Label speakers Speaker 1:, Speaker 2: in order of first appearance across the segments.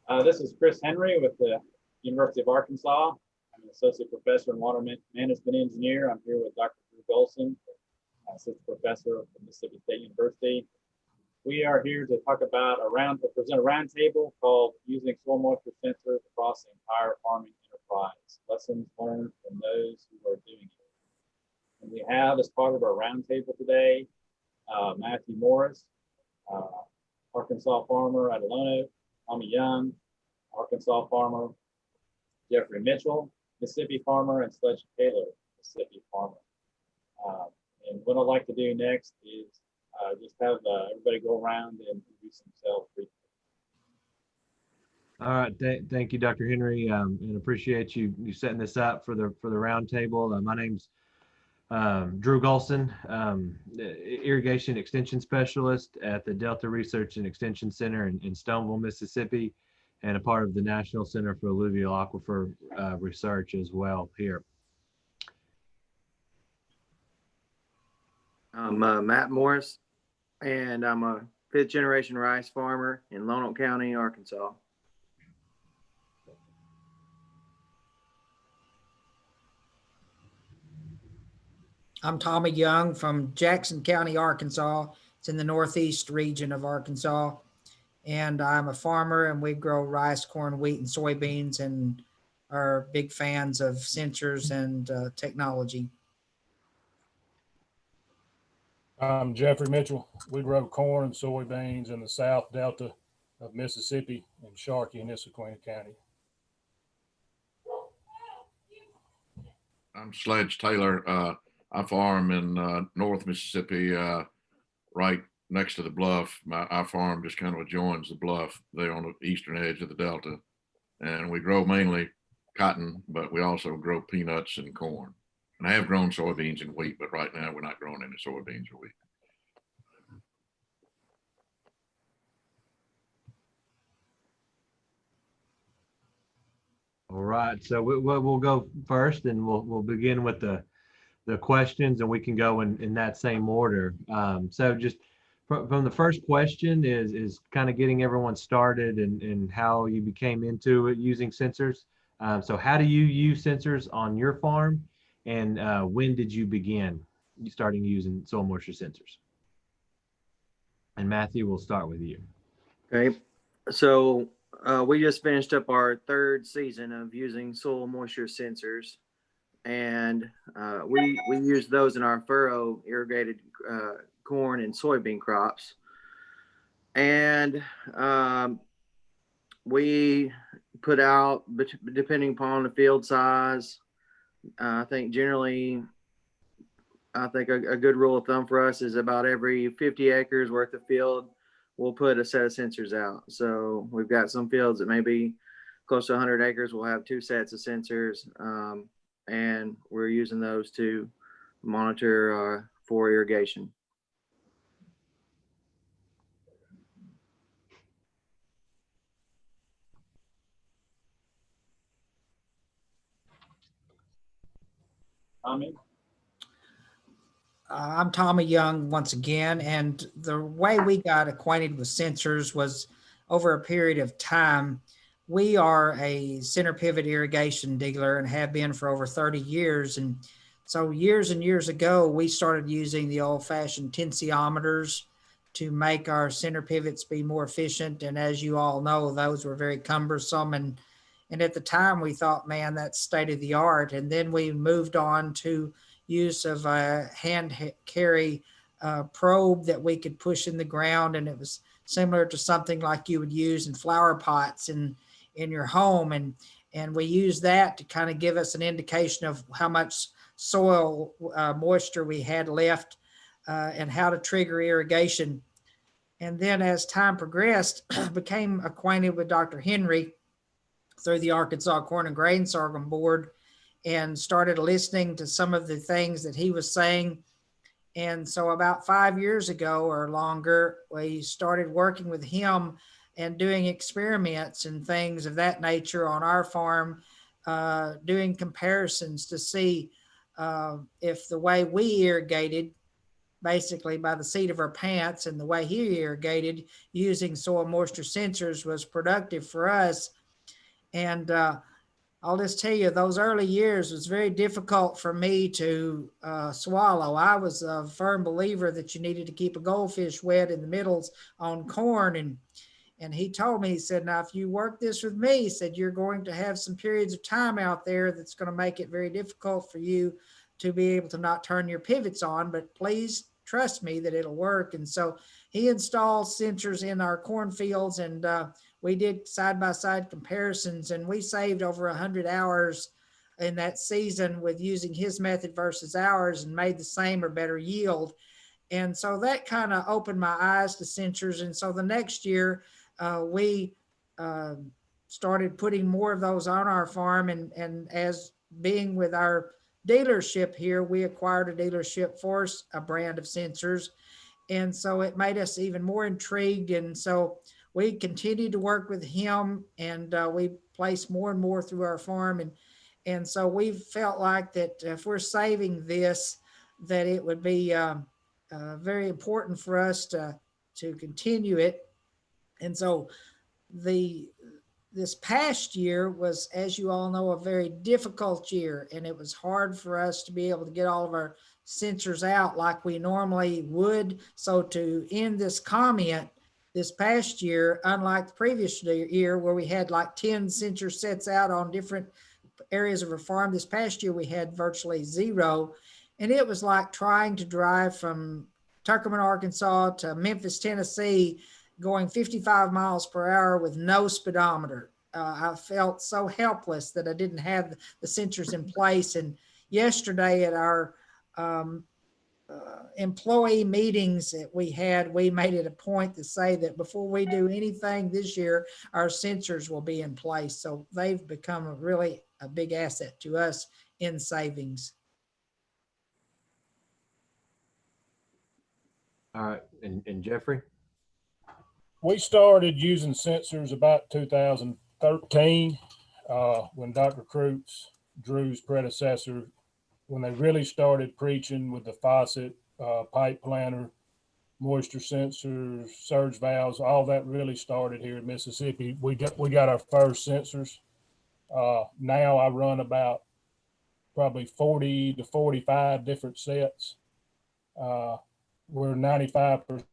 Speaker 1: This is Chris Henry with the University of Arkansas. I'm an associate professor and water management engineer. I'm here with Dr. Drew Golson, assistant professor at Mississippi State University. We are here to talk about to present a roundtable called Using Soil Moisture Sensors Across the Entire Farming Enterprise, Lessons Learned from Those Who Are Doing It. And we have, as part of our roundtable today, Matthew Morris, Arkansas farmer at Alono, Tommy Young, Arkansas farmer, Jeffrey Mitchell, Mississippi farmer, and Sledge Taylor, Mississippi farmer. And what I'd like to do next is just have everybody go around and introduce themselves briefly.
Speaker 2: All right, thank you, Dr. Henry, and appreciate you setting this up for the roundtable. My name's Drew Golson, irrigation extension specialist at the Delta Research and Extension Center in Stoneville, Mississippi, and a part of the National Center for Alluvial Aquifer Research as well here.
Speaker 3: I'm Matt Morris, and I'm a fifth generation rice farmer in Lonoke County, Arkansas.
Speaker 4: I'm Tommy Young from Jackson County, Arkansas. It's in the northeast region of Arkansas. And I'm a farmer, and we grow rice, corn, wheat, and soybeans, and are big fans of sensors and technology.
Speaker 5: I'm Jeffrey Mitchell. We grow corn and soybeans in the South Delta of Mississippi in Sharkey and Issaquah County.
Speaker 6: I'm Sledge Taylor. I farm in North Mississippi, right next to the bluff. Our farm just kind of adjoins the bluff there on the eastern edge of the Delta. And we grow mainly cotton, but we also grow peanuts and corn. And I have grown soybeans and wheat, but right now we're not growing any soybeans or wheat.
Speaker 2: All right, so we'll go first, and we'll begin with the questions, and we can go in that same order. So just from the first question is kind of getting everyone started and how you became into it using sensors. So how do you use sensors on your farm, and when did you begin starting using soil moisture sensors? And Matthew, we'll start with you.
Speaker 3: Okay, so we just finished up our third season of using soil moisture sensors, and we use those in our furrow irrigated corn and soybean crops. And we put out, depending upon the field size, I think generally, a good rule of thumb for us is about every 50 acres worth of field, we'll put a set of sensors out. So we've got some fields that may be close to 100 acres. We'll have two sets of sensors, and we're using those to monitor for irrigation.
Speaker 1: Tommy?
Speaker 4: I'm Tommy Young once again, and the way we got acquainted with sensors was over a period of time. We are a center pivot irrigation dealer and have been for over 30 years. And so years and years ago, we started using the old-fashioned tensiometers to make our center pivots be more efficient. And as you all know, those were very cumbersome. And at the time, we thought, man, that's state of the art. And then we moved on to use of a hand carry probe that we could push in the ground, and it was similar to something like you would use in flower pots in your home, and we use that to kind of give us an indication of how much soil moisture we had left and how to trigger irrigation. And then as time progressed, became acquainted with Dr. Henry through the Arkansas Corn and Grain Sorghum Board, and started listening to some of the things that he was saying. And so about 5 years ago or longer, we started working with him and doing experiments and things of that nature on our farm, doing comparisons to see if the way we irrigated basically by the seat of our pants, and the way he irrigated using soil moisture sensors was productive for us. And I'll just tell you, those early years was very difficult for me to swallow. I was a firm believer that you needed to keep a goldfish wet in the middles on corn. And he told me, he said, now, if you work this with me, he said, you're going to have some periods of time out there that's going to make it very difficult for you to be able to not turn your pivots on, but please trust me that it'll work. And so he installed sensors in our cornfields, and we did side-by-side comparisons, and we saved over 100 hours in that season with using his method versus ours, and made the same or better yield. And so that kind of opened my eyes to sensors. And so the next year, we started putting more of those on our farm. And as being with our dealership here, we acquired a dealership for a brand of sensors. And so it made us even more intrigued. And so we continued to work with him, and we placed more and more through our farm. And so we felt like that if we're saving this, that it would be very important for us to continue it. And so this past year was, as you all know, a very difficult year, and it was hard for us to be able to get all of our sensors out like we normally would. So to end this comment, this past year, unlike the previous year where we had like 10 sensor sets out on different areas of our farm, this past year we had virtually 0. And it was like trying to drive from Tuckerman, Arkansas to Memphis, Tennessee, going 55 miles per hour with no speedometer. I felt so helpless that I didn't have the sensors in place. And yesterday at our employee meetings that we had, we made it a point to say that before we do anything this year, our sensors will be in place. So they've become a big asset to us in savings.
Speaker 2: All right, and Jeffrey?
Speaker 5: We started using sensors about 2013 when Dr. Kreutz, Drew's predecessor, when they really started preaching with the faucet, pipe planter, moisture sensors, surge valves, all that really started here in Mississippi. We got our first sensors. Now I run about probably 40 to 45 different sets. We're 95%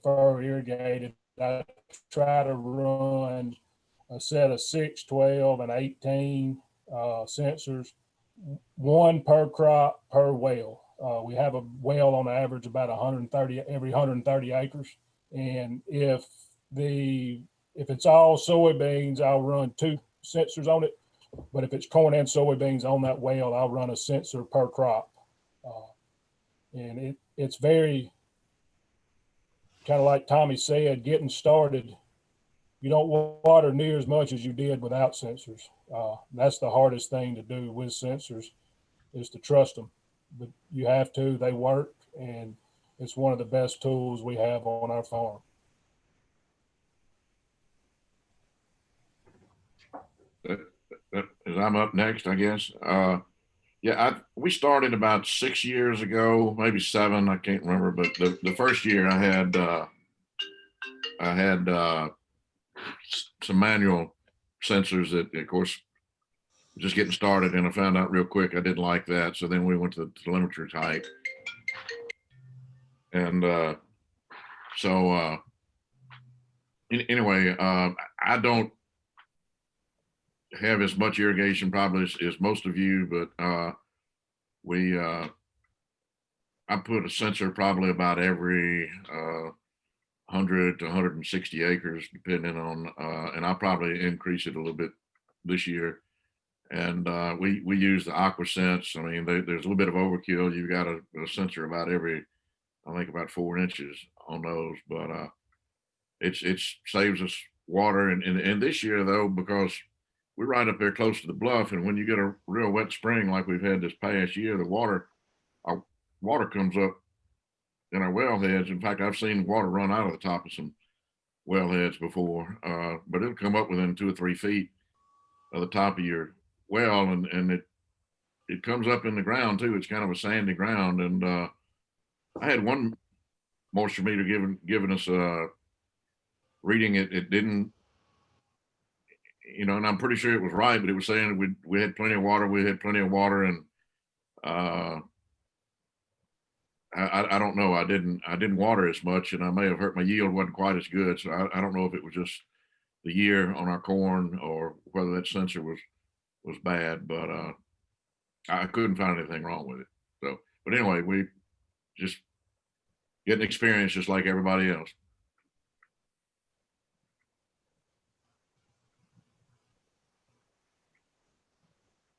Speaker 5: furrow irrigated. I try to run a set of 6, 12, and 18 sensors, one per crop per well. We have a well on average about 130 every 130 acres. And if it's all soybeans, I'll run 2 sensors on it. But if it's corn and soybeans on that well, I'll run a sensor per crop. And it's very, kind of like Tommy said, getting started, you don't water near as much as you did without sensors. That's the hardest thing to do with sensors, is to trust them. But you have to, they work, and it's one of the best tools we have on our farm.
Speaker 6: I'm up next, I guess. We started about 6 years ago, maybe 7, I can't remember. But the first year I had some manual sensors that, of course, just getting started, and I found out real quick I didn't like that. So then we went to the telemetry type, and anyway, I don't have as much irrigation probably as most of you, but I put a sensor probably about every 100 to 160 acres, depending on, and I'll probably increase it a little bit this year. And we use the AquaSense. I mean, there's a little bit of overkill. You've got a sensor about every, I think about 4 inches on those, but it saves us water. And this year though, because we're right up there close to the bluff, and when you get a real wet spring like we've had this past year, our water comes up in our wellheads. In fact, I've seen water run out of the top of some wellheads before, but it'll come up within 2 or 3 feet of the top of your well, and it comes up in the ground too. It's kind of a sandy ground, and I had one moisture meter giving us reading it. It didn't, and I'm pretty sure it was right, but it was saying we had plenty of water. We had plenty of water, and I don't know. I didn't water as much, and I may have hurt my yield wasn't quite as good. So I don't know if it was just the year on our corn or whether that sensor was bad, but I couldn't find anything wrong with it. So, but anyway, we just getting experience just like everybody else.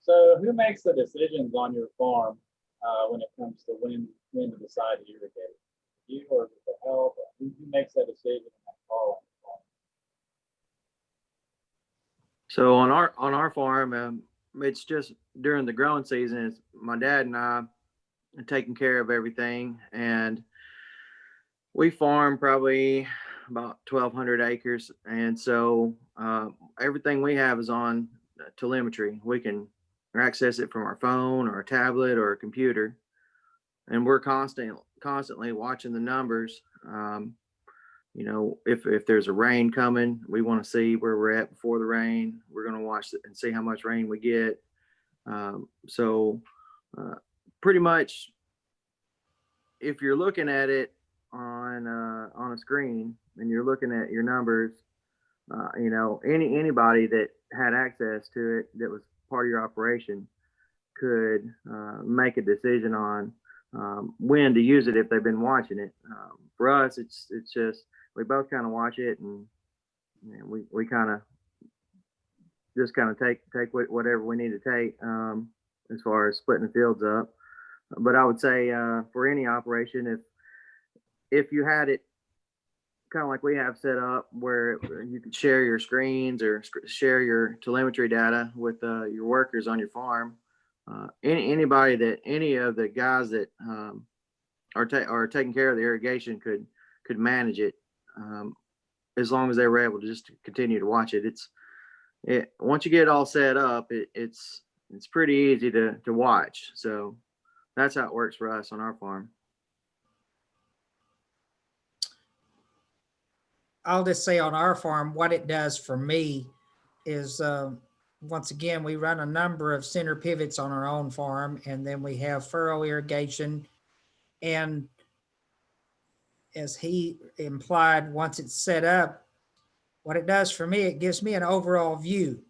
Speaker 1: So who makes the decisions on your farm when it comes to when to decide to irrigate? You or the help? Who makes that decision and that call on
Speaker 3: So on our farm, it's just during the growing season. It's my dad and I are taking care of everything, and we farm probably about 1,200 acres, and so everything we have is on telemetry. We can access it from our phone or a tablet or a computer, and we're constantly watching the numbers. If there's a rain coming, we want to see where we're at before the rain. We're going to watch it and see how much rain we get. Pretty much, if you're looking at it on a screen and you're looking at your numbers, anybody that had access to it that was part of your operation could make a decision on when to use it if they've been watching it. For us, it's just we both kind of watch it, and we kind of just kind of take whatever we need to take as far as splitting the fields up. But I would say for any operation, if you had it kind of like we have set up where you could share your screens or share your telemetry data with your workers on your farm, any of the guys that are taking care of the irrigation could manage it as long as they were able to just continue to watch it. Once you get it all set up, it's pretty easy to watch. So that's how it works for us on our farm.
Speaker 4: I'll just say on our farm, what it does for me is, once again, we run a number of center pivots on our own farm, and then we have furrow irrigation. And as he implied, once it's set up, what it does for me, it gives me an overall view.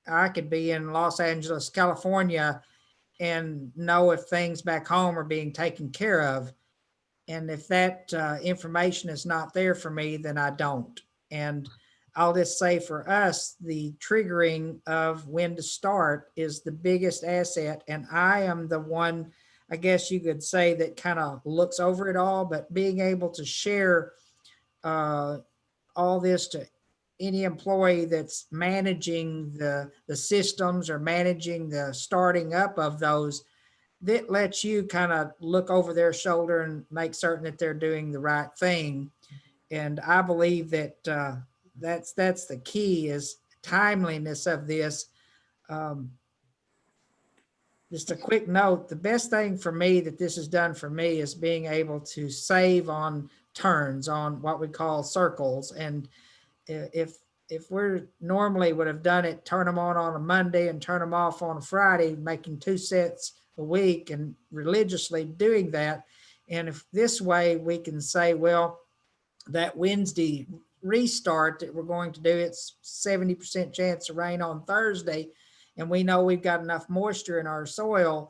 Speaker 4: I could be in Los Angeles, California, and know if things back home are being taken care of. And if that information is not there for me, then I don't. And I'll just say for us, the triggering of when to start is the biggest asset. And I am the one, I guess you could say, that kind of looks over it all, but being able to share all this to any employee that's managing the systems or managing the starting up of those, that lets you kind of look over their shoulder and make certain that they're doing the right thing. And I believe that that's the key, is timeliness of this. Just a quick note, the best thing for me that this has done for me is being able to save on turns, on what we call circles. And if we're normally would have done it, turn them on a Monday and turn them off on a Friday, making 2 sets a week and religiously doing that. And if this way we can say, well, that Wednesday restart that we're going to do, it's 70% chance of rain on Thursday, and we know we've got enough moisture in our soil.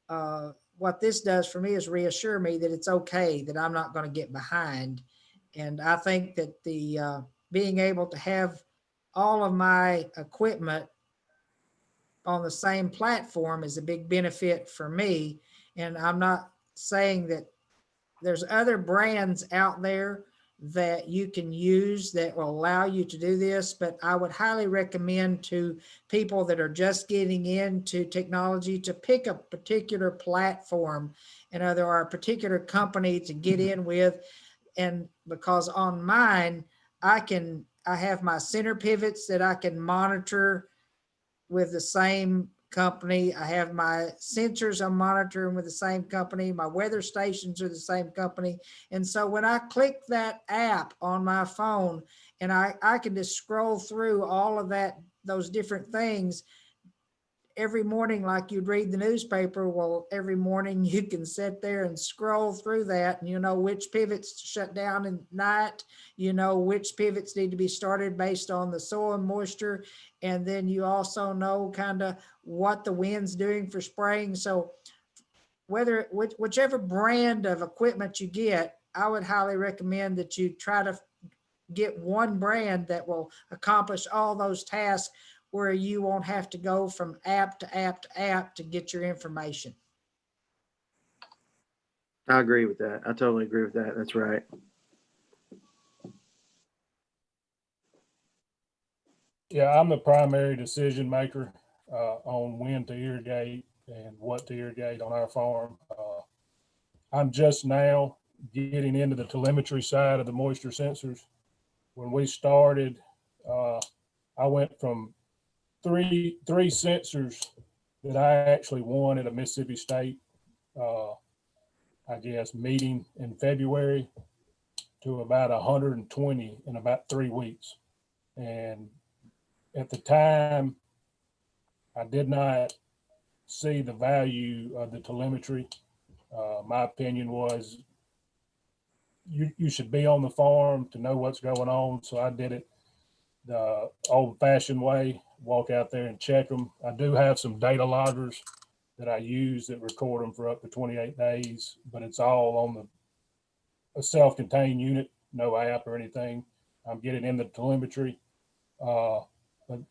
Speaker 4: What this does for me is reassure me that it's okay, that I'm not going to get behind. And I think that the being able to have all of my equipment on the same platform is a big benefit for me. And I'm not saying that there's other brands out there that you can use that will allow you to do this, but I would highly recommend to people that are just getting into technology to pick a particular platform and or a particular company to get in with. And because on mine, I have my center pivots that I can monitor with the same company. I have my sensors I'm monitoring with the same company. My weather stations are the same company. And so when I click that app on my phone and I can just scroll through all of those different things every morning, like you'd read the newspaper. Well, every morning you can sit there and scroll through that, and you know which pivots to shut down at night, you know which pivots need to be started based on the soil moisture, and then you also know kind of what the wind's doing for spraying. So whichever brand of equipment you get, I would highly recommend that you try to get one brand that will accomplish all those tasks, where you won't have to go from app to app to app to get your information.
Speaker 3: I agree with that. I totally agree with that. That's right.
Speaker 5: Yeah, I'm the primary decision maker on when to irrigate and what to irrigate on our farm. I'm just now getting into the telemetry side of the moisture sensors. When we started, I went from three sensors that I actually won at a Mississippi State, I guess, meeting in February to about 120 in about 3 weeks. And at the time, I did not see the value of the telemetry. My opinion was you should be on the farm to know what's going on. So I did it the old fashioned way, walk out there and check them. I do have some data loggers that I use that record them for up to 28 days, but it's all on a self-contained unit, no app or anything. I'm getting in the telemetry. But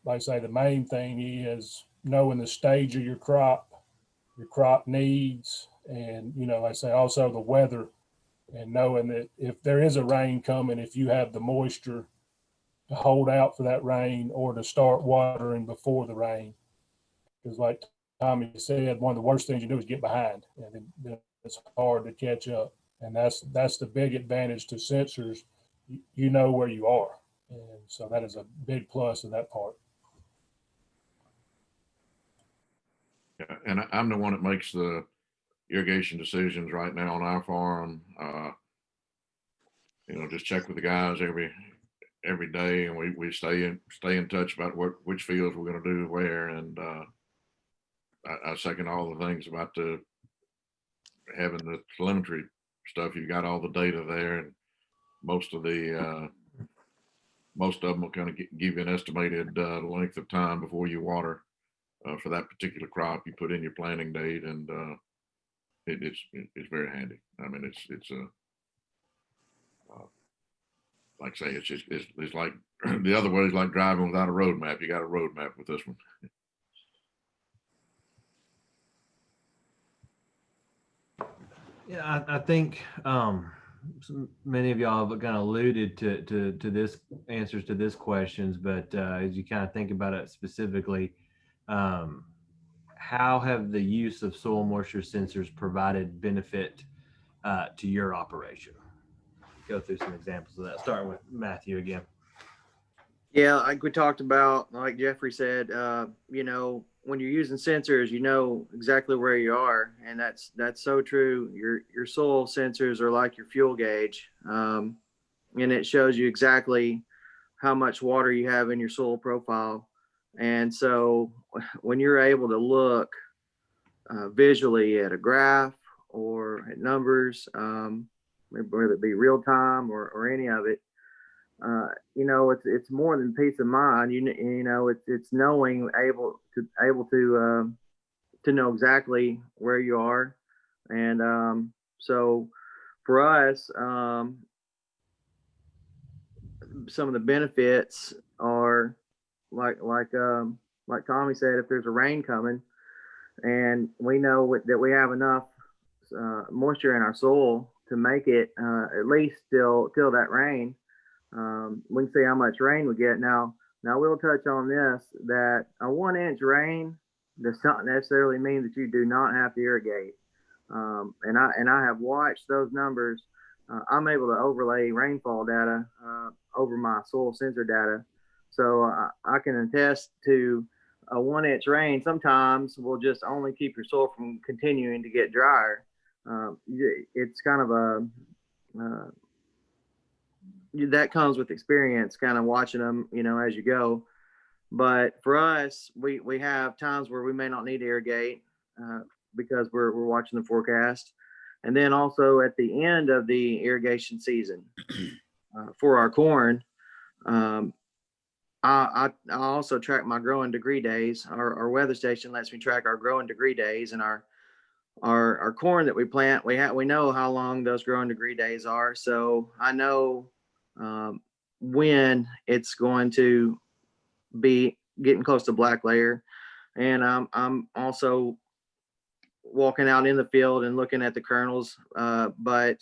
Speaker 5: like I say, the main thing is knowing the stage of your crop needs, and, you know, like I say, also the weather, and knowing that if there is a rain coming, if you have the moisture to hold out for that rain or to start watering before the rain. Because like Tommy said, one of the worst things you do is get behind, and then it's hard to catch up. And that's the big advantage to sensors. You know where you are. And so that is a big plus in that part.
Speaker 6: Yeah, and I'm the one that makes the irrigation decisions right now on our farm. You know, just check with the guys every day, and we stay in touch about which fields we're going to do where. And I second all the things about having the telemetry stuff. You've got all the data there, and most of them will kind of give you an estimated length of time before you water for that particular crop. You put in your planting date, and it's very handy. I mean, it's like I say, it's like the other way is like driving without a road map. You got a road map with this one.
Speaker 2: Yeah, I think many of y'all have kind of alluded to this answers to this questions, but as you kind of think about it specifically, how have the use of soil moisture sensors provided benefit to your operation? Go through some examples of that, starting with Matthew again.
Speaker 3: Yeah, like we talked about, like Jeffrey said, you know, when you're using sensors, you know exactly where you are, and that's so true. Your soil sensors are like your fuel gauge, and it shows you exactly how much water you have in your soil profile. And so when you're able to look visually at a graph or at numbers, whether it be real time or any of it, you know, it's more than peace of mind. You know, it's knowing able to know exactly where you are. And so for us, some of the benefits are like Tommy said, if there's a rain coming and we know that we have enough moisture in our soil to make it at least till that rain, we can see how much rain we get. Now we'll touch on this, that a 1 inch rain does not necessarily mean that you do not have to irrigate. And I have watched those numbers. I'm able to overlay rainfall data over my soil sensor data. So I can attest to a 1 inch rain sometimes will just only keep your soil from continuing to get drier. It's kind of uh, that comes with experience, kind of watching them, as you go. But for us, we have times where we may not need to irrigate because we're watching the forecast. And then also at the end of the irrigation season for our corn, I also track my growing degree days. Our weather station lets me track our growing degree days, and our corn that we plant, we know how long those growing degree days are. So I know when it's going to be getting close to black layer. And I'm also walking out in the field and looking at the kernels. But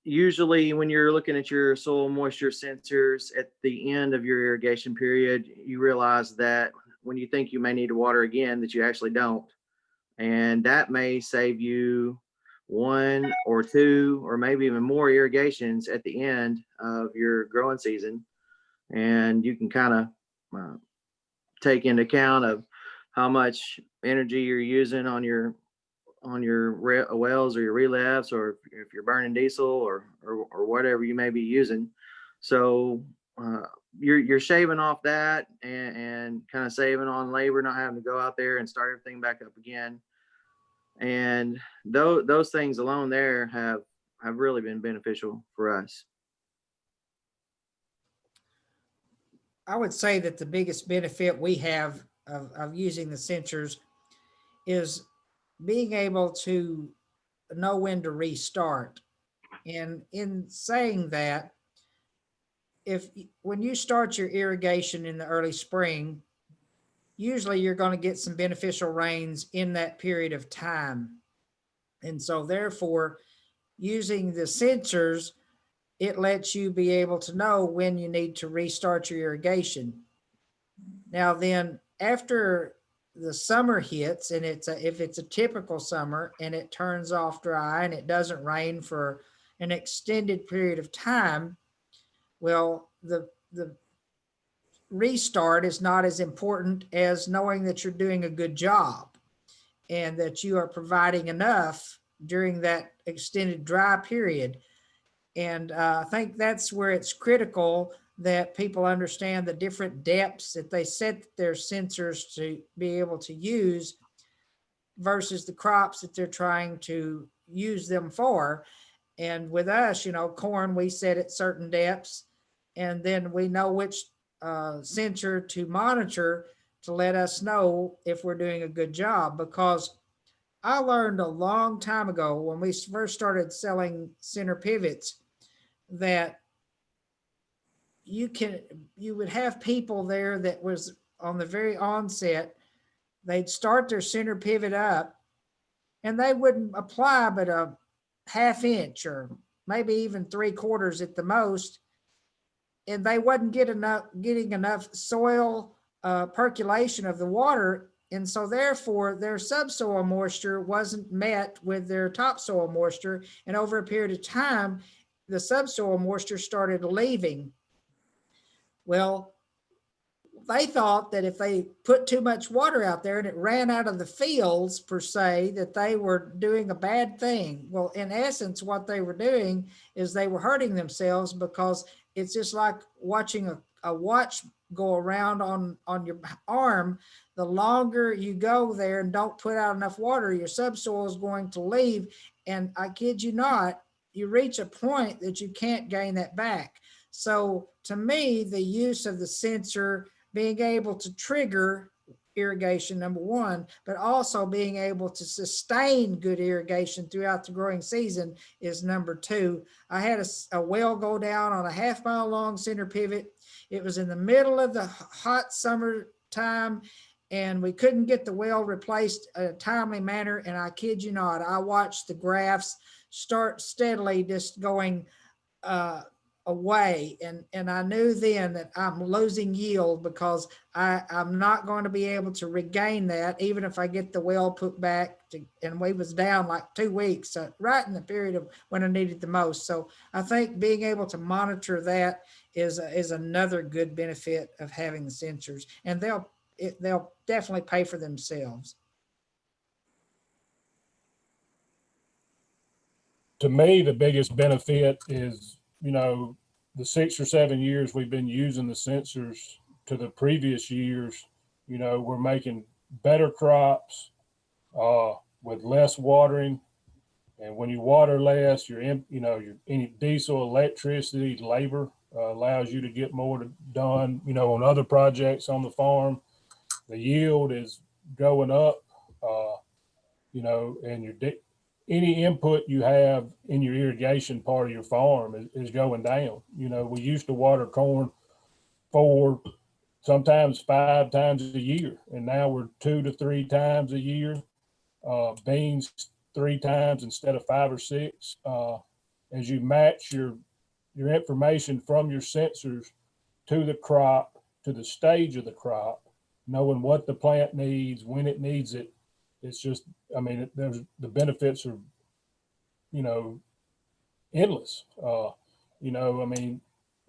Speaker 3: usually when you're looking at your soil moisture sensors at the end of your irrigation period, you realize that when you think you may need to water again, that you actually don't. And that may save you 1 or 2 or maybe even more irrigations at the end of your growing season. And you can kind of take into account of how much energy you're using on your wells or your relapse, or if you're burning diesel or whatever you may be using. So you're shaving off that and kind of saving on labor, not having to go out there and start everything back up again. And those things alone there have really been beneficial for us.
Speaker 4: I would say that the biggest benefit we have of using the sensors is being able to know when to restart. And in saying that, when you start your irrigation in the early spring, usually you're going to get some beneficial rains in that period of time. And so therefore, using the sensors, it lets you be able to know when you need to restart your irrigation. Now then, after the summer hits, and if it's a typical summer and it turns off dry and it doesn't rain for an extended period of time, well, the restart is not as important as knowing that you're doing a good job and that you are providing enough during that extended dry period. And I think that's where it's critical that people understand the different depths that they set their sensors to be able to use versus the crops that they're trying to use them for. And with us, corn, we set at certain depths, and then we know which sensor to monitor to let us know if we're doing a good job. Because I learned a long time ago when we first started selling center pivots that you would have people there that was on the very onset, they'd start their center pivot up and they wouldn't apply but a 1/2 inch or maybe even 3/4 at the most. And they wasn't getting enough soil percolation of the water. And so therefore their subsoil moisture wasn't met with their topsoil moisture. And over a period of time, the subsoil moisture started leaving. Well, they thought that if they put too much water out there and it ran out of the fields per se, that they were doing a bad thing. Well, in essence, what they were doing is they were hurting themselves, because it's just like watching a watch go around on your arm. The longer you go there and don't put out enough water, your subsoil is going to leave. And I kid you not, you reach a point that you can't gain that back. So to me, the use of the sensor, being able to trigger irrigation, number one, but also being able to sustain good irrigation throughout the growing season is number two. I had a well go down on a 1/2 mile long center pivot. It was in the middle of the hot summer time, and we couldn't get the well replaced in a timely manner. And I kid you not, I watched the graphs start steadily just going away. And I knew then that I'm losing yield, because I'm not going to be able to regain that, even if I get the well put back to, and we was down like 2 weeks, right in the period of when I needed the most. So I think being able to monitor that is another good benefit of having the sensors. And they'll definitely pay for themselves.
Speaker 5: To me, the biggest benefit is, the 6 or 7 years we've been using the sensors to the previous years, we're making better crops with less watering. And when you water less, your any diesel, electricity, labor allows you to get more done, on other projects on the farm. The yield is going up, and any input you have in your irrigation part of your farm is going down. We used to water corn 4, sometimes 5 times a year, and now we're 2 to 3 times a year. Beans 3 times instead of 5 or 6. As you match your information from your sensors to the crop, to the stage of the crop, knowing what the plant needs, when it needs it, it's just, there's the benefits are, endless.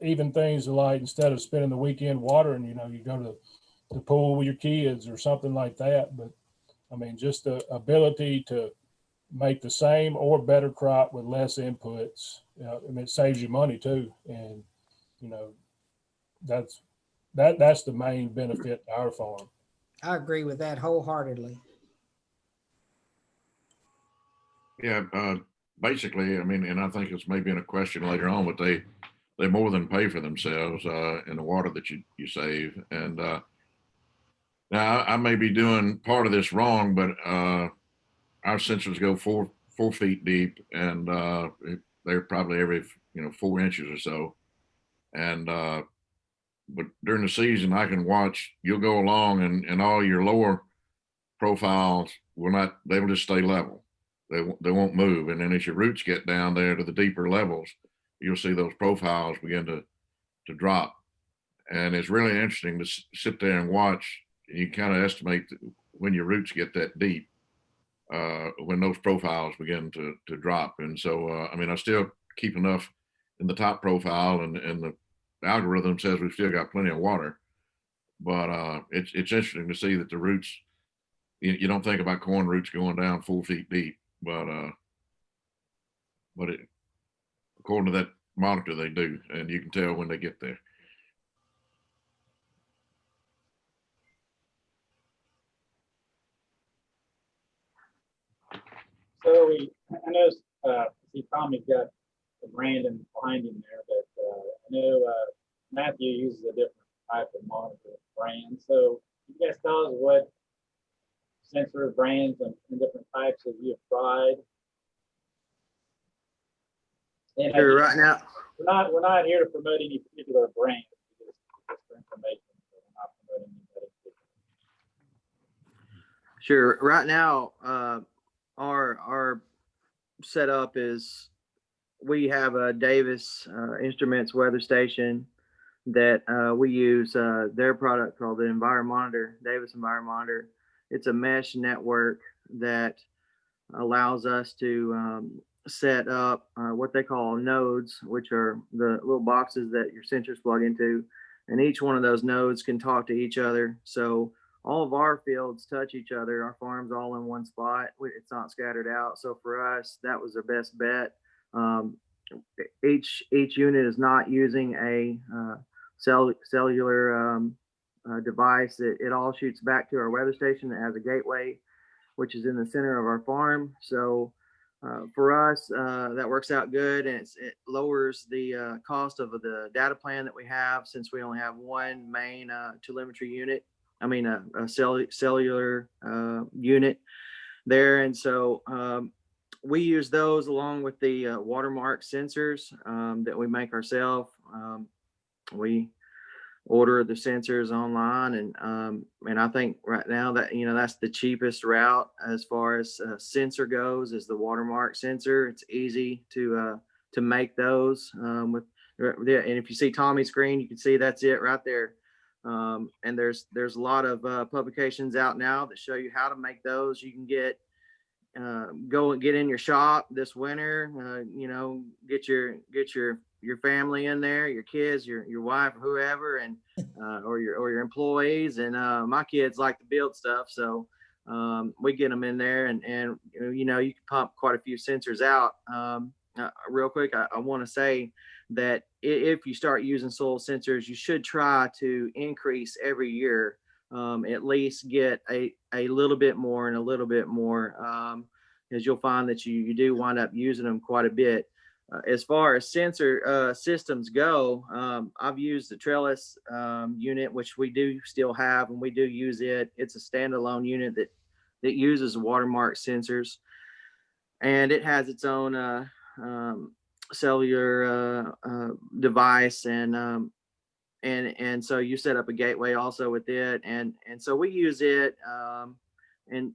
Speaker 5: Even things like, instead of spending the weekend watering, you go to the pool with your kids or something like that. But just the ability to make the same or better crop with less inputs, it saves you money too. And, that's the main benefit to our farm.
Speaker 4: I agree with that wholeheartedly.
Speaker 6: Yeah, basically, and I think it's maybe in a question later on, but they more than pay for themselves in the water that you save. And now I may be doing part of this wrong, but our sensors go 4 feet deep, and they're probably every 4 inches or so. And but during the season, I can watch. You'll go along, and all your lower profiles they will just stay level. They won't move. And then as your roots get down there to the deeper levels, you'll see those profiles begin to drop. And it's really interesting to sit there and watch. You kind of estimate when your roots get that deep, when those profiles begin to drop. And so, I still keep enough in the top profile, and the algorithm says we've still got plenty of water. But it's interesting to see that the roots, you don't think about corn roots going down 4 feet deep, but according to that monitor, they do, and you can tell when they get there.
Speaker 1: So I know, see Tommy's got Brandon behind him there, but I know Matthew uses a different type of monitor brand. So you guys tell us what sensor brands and different types have you tried? And
Speaker 3: Sure, right now,
Speaker 1: we're not here to promote any particular brand. Just for information. So we're not promoting anybody.
Speaker 3: sure. Right now, our setup is we have a Davis Instruments weather station that we use their product called the Enviromonitor, Davis Enviromonitor. It's a mesh network that allows us to set up what they call nodes, which are the little boxes that your sensors plug into. And each one of those nodes can talk to each other. So all of our fields touch each other. Our farm's all in one spot. It's not scattered out. So for us, that was our best bet. Each unit is not using a cellular device. It all shoots back to our weather station that has a gateway, which is in the center of our farm. So for us, that works out good, and it lowers the cost of the data plan that we have, since we only have one main telemetry unit. A cellular unit there. And so we use those along with the watermark sensors that we make ourselves. We order the sensors online, and I think right now that that's the cheapest route as far as sensor goes, is the watermark sensor. It's easy to make those and if you see Tommy's screen, you can see that's it right there. And there's a lot of publications out now that show you how to make those. You can go and get in your shop this winter, get your your family in there, your kids, your wife, whoever, and or your employees. And my kids like to build stuff, so we get them in there, and you know, you can pump quite a few sensors out. Real quick, I want to say that if you start using soil sensors, you should try to increase every year, at least get a little bit more and a little bit more, because you'll find that you do wind up using them quite a bit. As far as sensor systems go, I've used the Trellis unit, which we do still have, and we do use it. It's a standalone unit that uses watermark sensors, and it has its own cellular device, and so you set up a gateway also with it, and so we use it in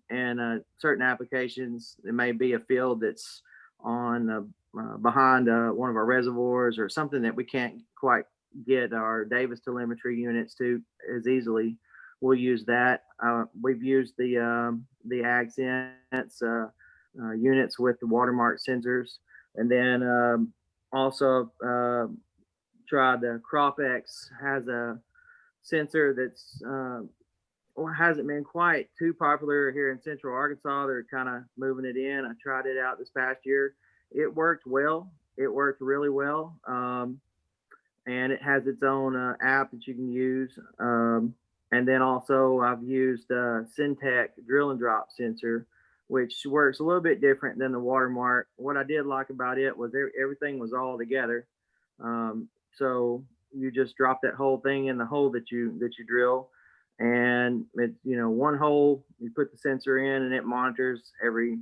Speaker 3: certain applications. It may be a field that's on behind one of our reservoirs, or something that we can't quite get our Davis telemetry units to as easily. We'll use that. We've used the AgSense units with the watermark sensors, and then also tried the CropX. Has a sensor that's hasn't been quite too popular here in Central Arkansas. They're kind of moving it in. I tried it out this past year. It worked well. It worked really well. And it has its own app that you can use. And then also I've used Syntec drill and drop sensor, which works a little bit different than the watermark. What I did like about it was everything was all together. So you just drop that whole thing in the hole that you drill, and it's, you know, one hole, you put the sensor in, and it monitors every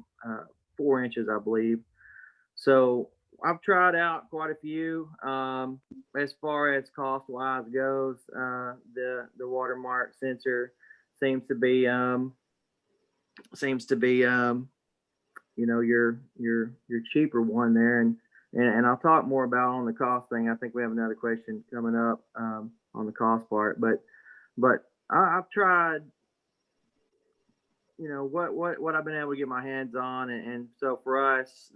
Speaker 3: 4 inches, I believe. So I've tried out quite a few. As far as cost wise goes, the watermark sensor seems to be you know, your cheaper one there, and I'll talk more about on the cost thing. I think we have another question coming up on the cost part, but I've tried, you know, what I've been able to get my hands on, and so for us,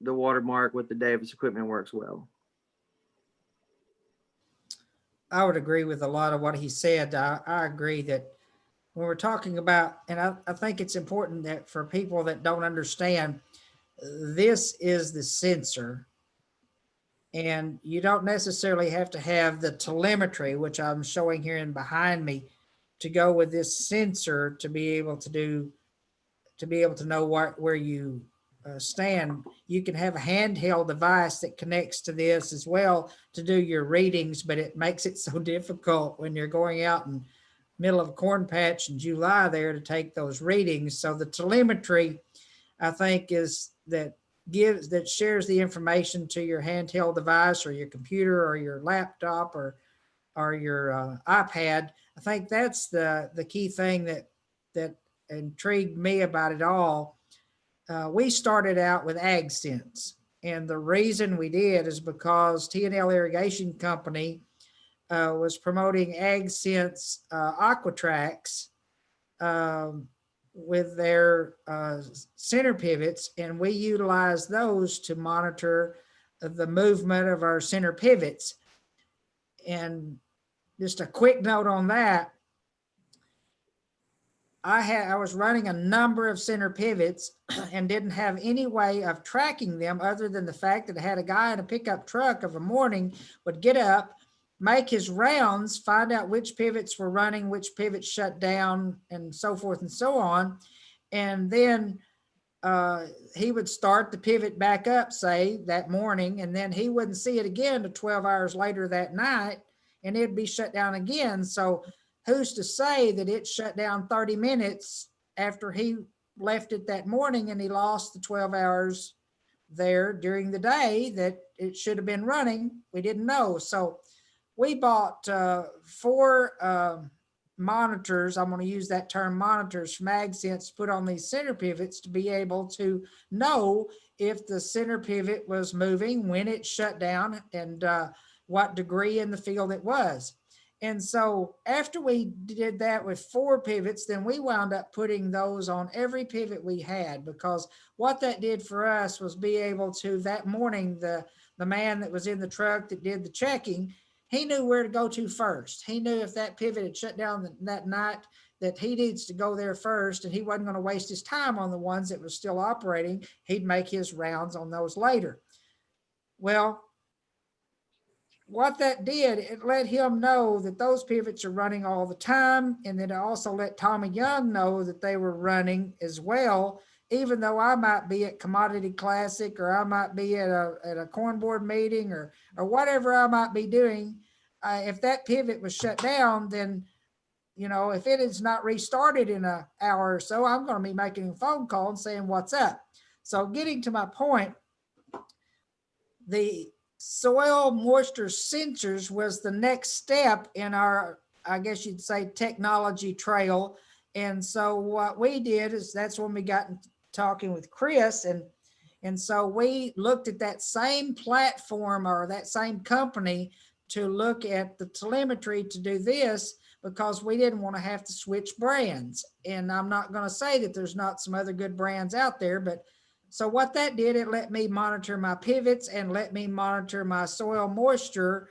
Speaker 3: the watermark with the Davis equipment works well.
Speaker 4: I would agree with a lot of what he said. I agree that when we're talking about, and I think it's important that for people that don't understand, this is the sensor, and you don't necessarily have to have the telemetry, which I'm showing here in behind me, to go with this sensor to be able to know where you stand. You can have a handheld device that connects to this as well to do your readings, but it makes it so difficult when you're going out in middle of a corn patch in July there to take those readings. So the telemetry, I think, is that shares the information to your handheld device or your computer or your laptop or your iPad. I think that's the key thing that intrigued me about it all. We started out with AgSense, and the reason we did is because T&L Irrigation Company was promoting AgSense Aquatrax with their center pivots, and we utilize those to monitor the movement of our center pivots. And just a quick note on that, I was running a number of center pivots and didn't have any way of tracking them other than the fact that I had a guy in a pickup truck of a morning would get up, make his rounds, find out which pivots were running, which pivots shut down, and so forth and so on. And then he would start the pivot back up, say, that morning, and then he wouldn't see it again to 12 hours later that night, and it'd be shut down again. So who's to say that it shut down 30 minutes after he left it that morning and he lost the 12 hours there during the day that it should have been running? We didn't know. So we bought 4 monitors. I'm going to use that term, monitors, from AgSense to put on these center pivots to be able to know if the center pivot was moving, when it shut down, and what degree in the field it was. And so after we did that with 4 pivots, then we wound up putting those on every pivot we had, because what that did for us was be able to, that morning, the the man that was in the truck that did the checking, he knew where to go to first. He knew if that pivot had shut down that night, that he needs to go there first, and he wasn't going to waste his time on the ones that was still operating. He'd make his rounds on those later. Well, what that did, it let him know that those pivots are running all the time. And then it also let Tommy Young know that they were running as well, even though I might be at Commodity Classic, or I might be at a corn board meeting, or whatever I might be doing. If that pivot was shut down, then, you know, if it is not restarted in an hour or so, I'm going to be making a phone call and saying, what's up? So getting to my point, the soil moisture sensors was the next step in our, I guess you'd say, technology trail. And so what we did is, that's when we got talking with Chris, and so we looked at that same platform, or that same company, to look at the telemetry to do this, because we didn't want to have to switch brands. And I'm not going to say that there's not some other good brands out there, but so what that did, it let me monitor my pivots and let me monitor my soil moisture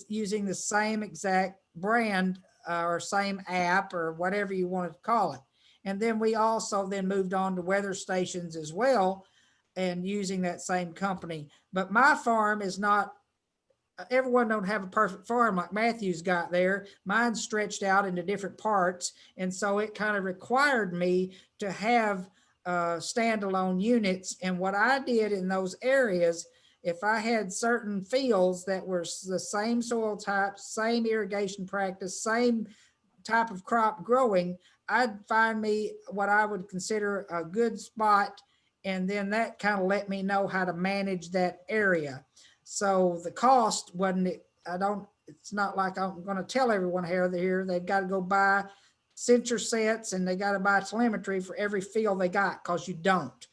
Speaker 4: using the same exact brand or same app, or whatever you want to call it. And then we also then moved on to weather stations as well, and using that same company. But my farm is not, everyone don't have a perfect farm like Matthew's got there. Mine's stretched out into different parts. And so it kind of required me to have standalone units. And what I did in those areas, if I had certain fields that were the same soil type, same irrigation practice, same type of crop growing, I'd find me what I would consider a good spot. And then that kind of let me know how to manage that area. So the cost wasn't, it's not like I'm going to tell everyone here, they've got to go buy sensor sets and they got to buy telemetry for every field they got, because you don't.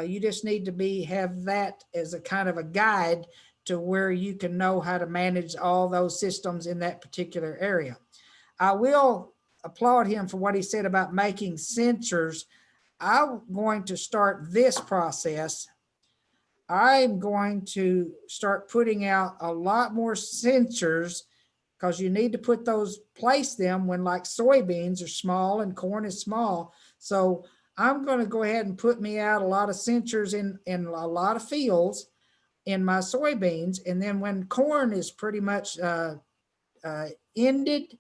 Speaker 4: You just need to have that as a kind of a guide to where you can know how to manage all those systems in that particular area. I will applaud him for what he said about making sensors. I'm going to start this process. I'm going to start putting out a lot more sensors, because you need to place them when, like, soybeans are small and corn is small. So I'm going to go ahead and put me out a lot of sensors in a lot of fields in my soybeans. And then when corn is pretty much ended,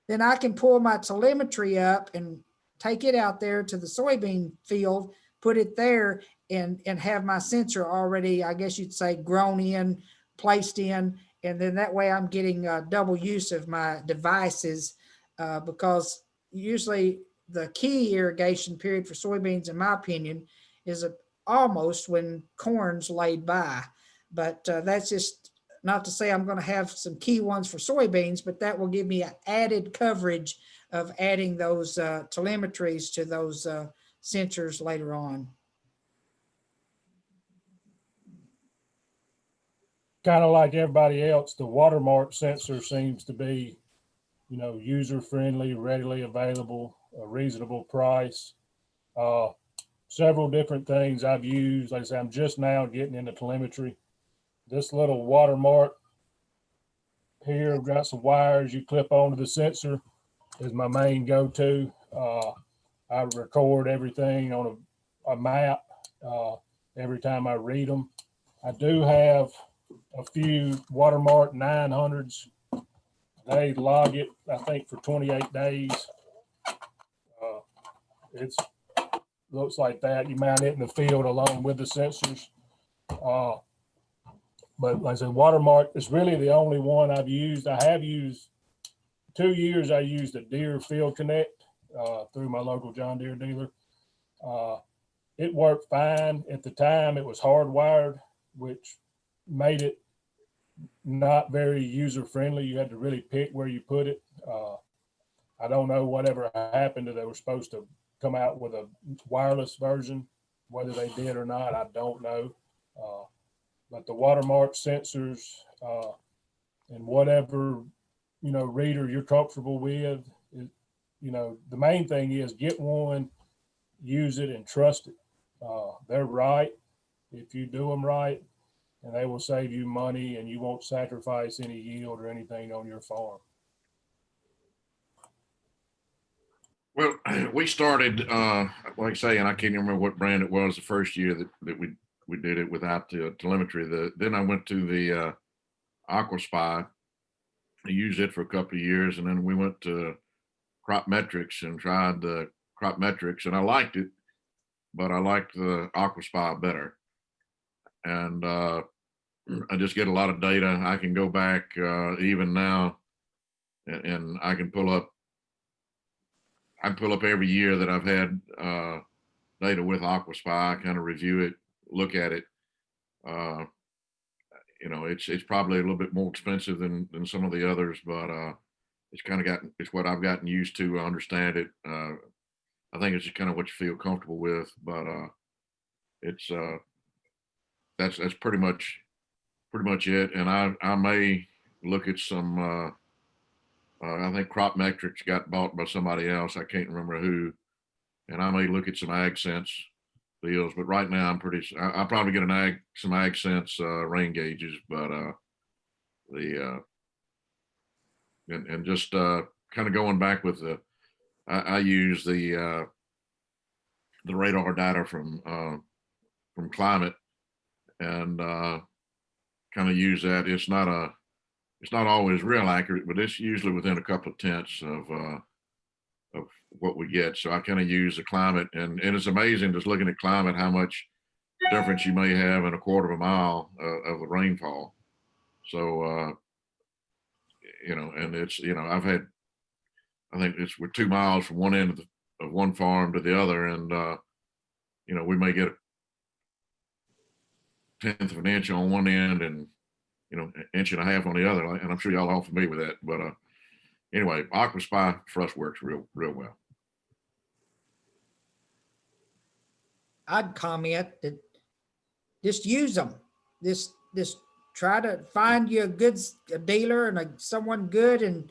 Speaker 4: then I can pull my telemetry up and take it out there to the soybean field, put it there, and have my sensor already, I guess you'd say, grown in, placed in. And then that way I'm getting double use of my devices, because usually the key irrigation period for soybeans, in my opinion, is almost when corn's laid by. But that's just not to say I'm going to have some key ones for soybeans, but that will give me an added coverage of adding those telemetries to those sensors later on.
Speaker 5: Kind of like everybody else, the watermark sensor seems to be, you know, user-friendly, readily available, a reasonable price. Several different things I've used. Like I say, I'm just now getting into telemetry. This little watermark here, got some wires you clip onto the sensor, is my main go-to. I record everything on a map every time I read them. I do have a few watermark 900s. They log it, I think, for 28 days. It's looks like that. You mount it in the field along with the sensors. But like I said, watermark is really the only one I've used. I have used 2 years. I used a Deere Field Connect through my local John Deere dealer. It worked fine at the time. It was hardwired, which made it not very user friendly. You had to really pick where you put it. I don't know whatever happened to, they were supposed to come out with a wireless version. Whether they did or not, I don't know. But the watermark sensors and whatever, you know, reader you're comfortable with, you know, the main thing is get one, use it, and trust it. They're right. If you do them right, and they will save you money, and you won't sacrifice any yield or anything on your farm.
Speaker 6: Well, we started, like I say, and I can't remember what brand it was the first year that we did it without the telemetry. Then I went to the AquaSpy. I used it for a couple of years, and then we went to CropMetrics and tried the CropMetrics, and I liked it, but I liked the AquaSpy better. And I just get a lot of data. I can go back even now, and I can pull up every year that I've had data with AquaSpy. I kind of review it, look at it. You know, it's probably a little bit more expensive than some of the others, but it's what I've gotten used to. I understand it. I think it's just kind of what you feel comfortable with, but it's that's pretty much it. And I may look at some. I think CropMetrics got bought by somebody else. I can't remember who, and I may look at some AgSense deals. But right now, I'll probably get some AgSense rain gauges, but and just kind of going back with I use the radar data from Climate, and kind of use that. It's not always real accurate, but it's usually within a couple of tenths of what we get. So I kind of use the Climate, and it's amazing just looking at Climate how much difference you may have in a quarter of a mile of the rainfall. So you know, and it's, you know, I think we're 2 miles from one end of one farm to the other, and you know, we may get a tenth of an inch on one end and, you know, an inch and a half on the other, and I'm sure y'all are all familiar with that. But anyway, AquaSpy for us works real well.
Speaker 4: I'd comment that just use them. Just try to find you a dealer and someone good, and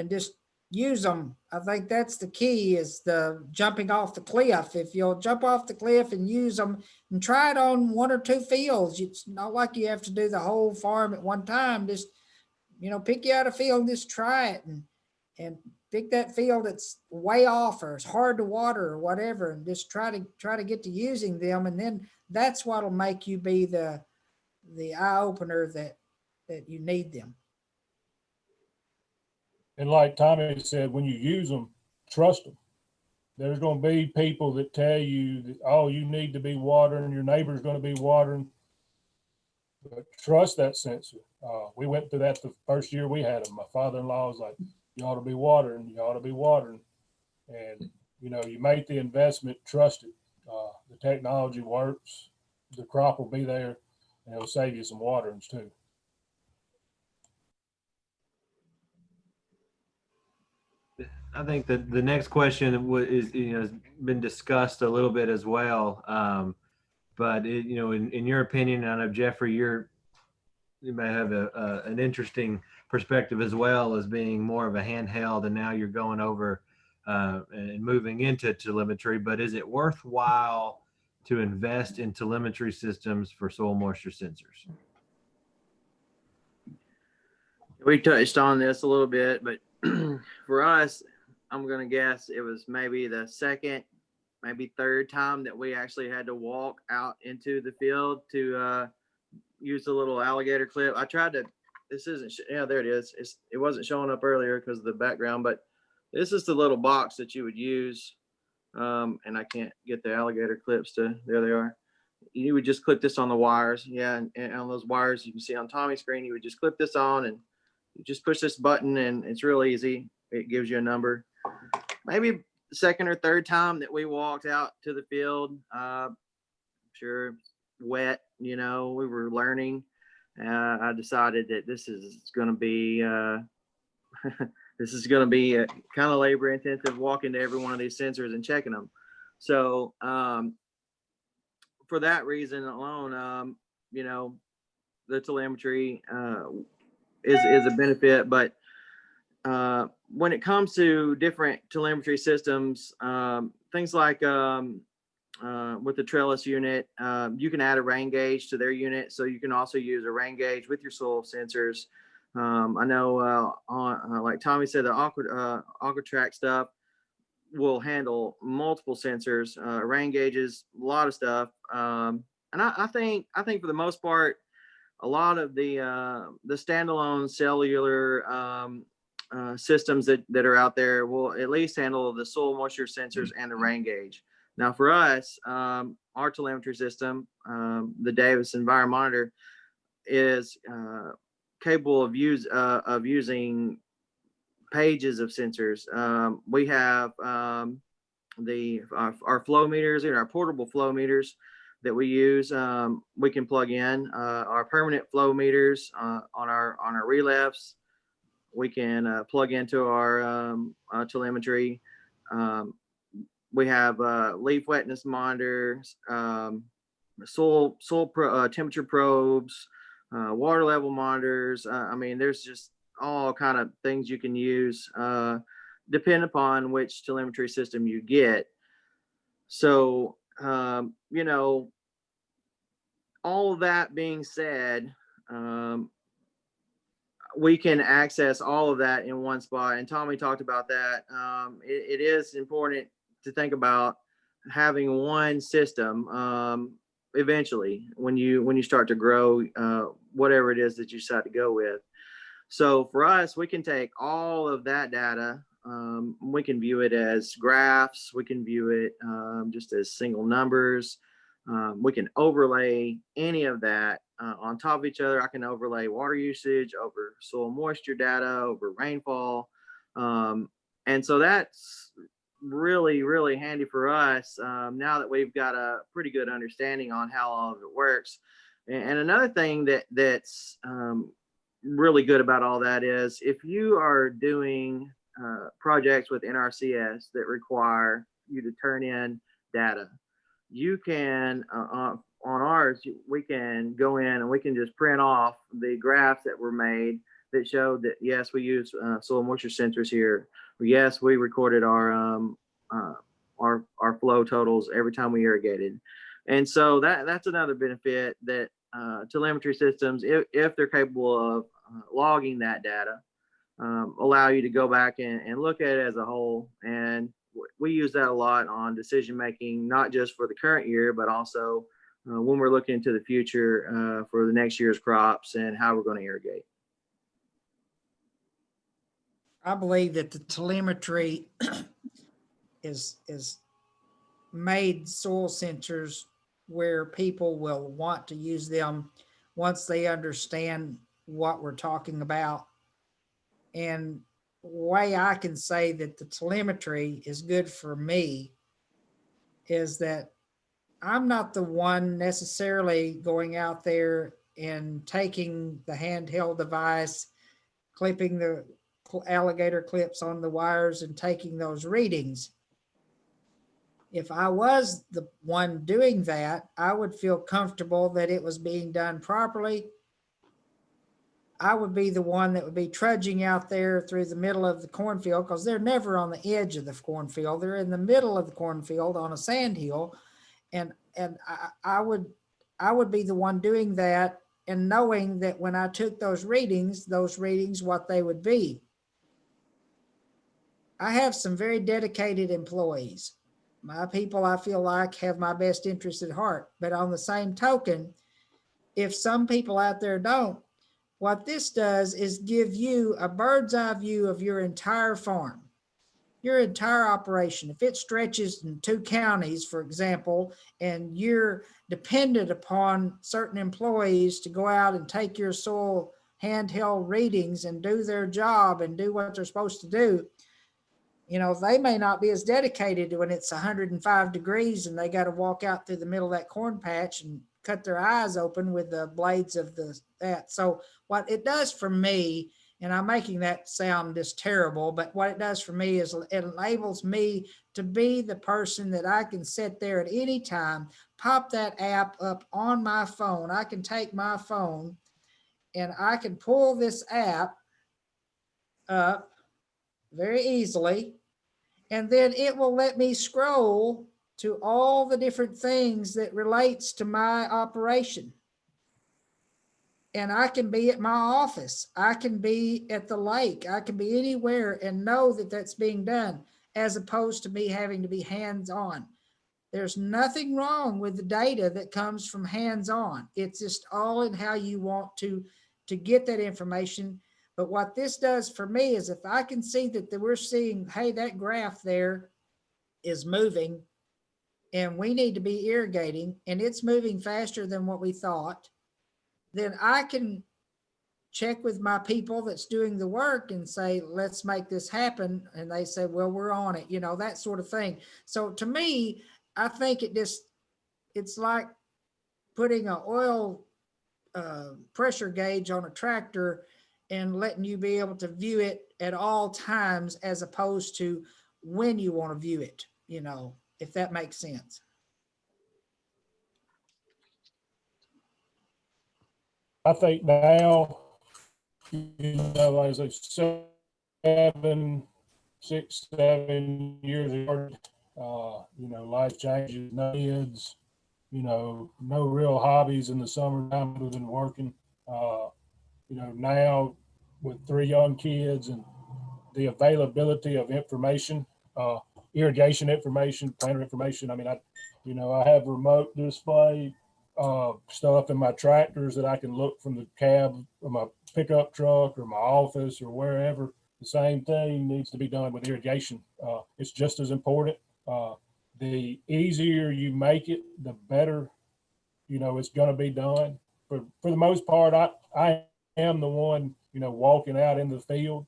Speaker 4: just use them. I think that's the key, is the jumping off the cliff. If you'll jump off the cliff and use them and try it on 1 or 2 fields, it's not like you have to do the whole farm at one time. Just, you know, pick you out a field and just try it, and pick that field that's way off or it's hard to water or whatever, and just try to get to using them. And then that's what'll make you be the eye opener that you need them.
Speaker 5: And like Tommy said, when you use them, trust them. There's going to be people that tell you that, oh, you need to be watering, your neighbor's going to be watering. But trust that sensor. We went through that the first year we had them. My father-in-law was like, you ought to be watering, you ought to be watering. And, you know, you make the investment, trust it. The technology works, the crop will be there, and it'll save you some waterings too.
Speaker 2: I think that the next question is, you know, has been discussed a little bit as well. But you know, in your opinion, I know Jeffrey, you may have an interesting perspective as well, as being more of a handheld, and now you're going over and moving into telemetry. But is it worthwhile to invest in telemetry systems for soil moisture sensors?
Speaker 3: We touched on this a little bit, but for us, I'm going to guess it was maybe the second, maybe third time that we actually had to walk out into the field to use the little alligator clip. I tried to, this isn't, yeah, there it is. It wasn't showing up earlier because of the background, but this is the little box that you would use. And I can't get the alligator clips to, there they are. You would just clip this on the wires. Yeah. And on those wires you can see on Tommy's screen, you would just clip this on and you just push this button, and it's real easy. It gives you a number. Maybe the second or third time that we walked out to the field, sure, wet, you know, we were learning. I decided that this is going to be kind of labor intensive, walking to every one of these sensors and checking them. So for that reason alone, you know, the telemetry is a benefit. But when it comes to different telemetry systems, things like with the trellis unit. You can add a rain gauge to their unit, so you can also use a rain gauge with your soil sensors. I know like Tommy said, the AquaTrack stuff will handle multiple sensors, rain gauges, a lot of stuff. And I think for the most part, a lot of the standalone cellular systems that are out there will at least handle the soil moisture sensors and the rain gauge. Now for us, our telemetry system, the Davis Enviromonitor, is capable of using pages of sensors. We have our flow meters and our portable flow meters that we use. We can plug in our permanent flow meters on our relefs. We can plug into our telemetry. We have leaf wetness monitors, soil temperature probes, water level monitors. I mean, there's just all kind of things you can use, depending upon which telemetry system you get. So, you know, all of that being said, we can access all of that in one spot. And Tommy talked about that. It is important to think about having one system eventually when you start to grow whatever it is that you decide to go with. So for us, we can take all of that data. We can view it as graphs. We can view it just as single numbers. We can overlay any of that on top of each other. I can overlay water usage over soil moisture data, over rainfall. And so that's really, really handy for us now that we've got a pretty good understanding on how all of it works. And another thing that's really good about all that is if you are doing projects with NRCS that require you to turn in data, you can on ours, we can go in and we can just print off the graphs that were made that showed that yes, we use soil moisture sensors here, or yes, we recorded our flow totals every time we irrigated. And so that's another benefit that telemetry systems, if they're capable of logging that data, allow you to go back and look at it as a whole. And we use that a lot on decision making, not just for the current year, but also when we're looking into the future for the next year's crops and how we're going to irrigate.
Speaker 4: I believe that the telemetry is made soil sensors where people will want to use them once they understand what we're talking about. And way I can say that the telemetry is good for me is that I'm not the one necessarily going out there and taking the handheld device, clipping the alligator clips on the wires and taking those readings. If I was the one doing that, I would feel comfortable that it was being done properly. I would be the one that would be trudging out there through the middle of the cornfield, because they're never on the edge of the cornfield. They're in the middle of the cornfield on a sand hill. And I would be the one doing that and knowing that when I took those readings, what they would be. I have some very dedicated employees. My people, I feel like, have my best interest at heart. But on the same token, if some people out there don't, what this does is give you a bird's eye view of your entire farm, your entire operation. If it stretches in 2 counties, for example, and you're dependent upon certain employees to go out and take your soil handheld readings and do their job and do what they're supposed to do, you know, they may not be as dedicated when it's 105 degrees and they got to walk out through the middle of that corn patch and cut their eyes open with the blades of that. So what it does for me, and I'm making that sound just terrible, but what it does for me is it enables me to be the person that I can sit there at any time, pop that app up on my phone. I can take my phone and I can pull this app up very easily, and then it will let me scroll to all the different things that relates to my operation. And I can be at my office, I can be at the lake, I can be anywhere and know that that's being done, as opposed to me having to be hands-on. There's nothing wrong with the data that comes from hands-on. It's just all in how you want to get that information. But what this does for me is if I can see that we're seeing, hey, that graph there is moving and we need to be irrigating and it's moving faster than what we thought, then I can check with my people that's doing the work and say, let's make this happen. And they say, well, we're on it, that sort of thing. So to me, I think it's like putting an oil pressure gauge on a tractor and letting you be able to view it at all times, as opposed to when you want to view it, if that makes sense.
Speaker 5: I think now, like I say, 6, 7 years ago, life changes, no kids, no real hobbies in the summertime other than working. Now with 3 young kids and the availability of information, irrigation information, planter information. I mean, I have remote display stuff in my tractors that I can look from the cab of my pickup truck or my office or wherever. The same thing needs to be done with irrigation. It's just as important. The easier you make it, the better, it's going to be done. For the most part, I am the one, walking out in the field,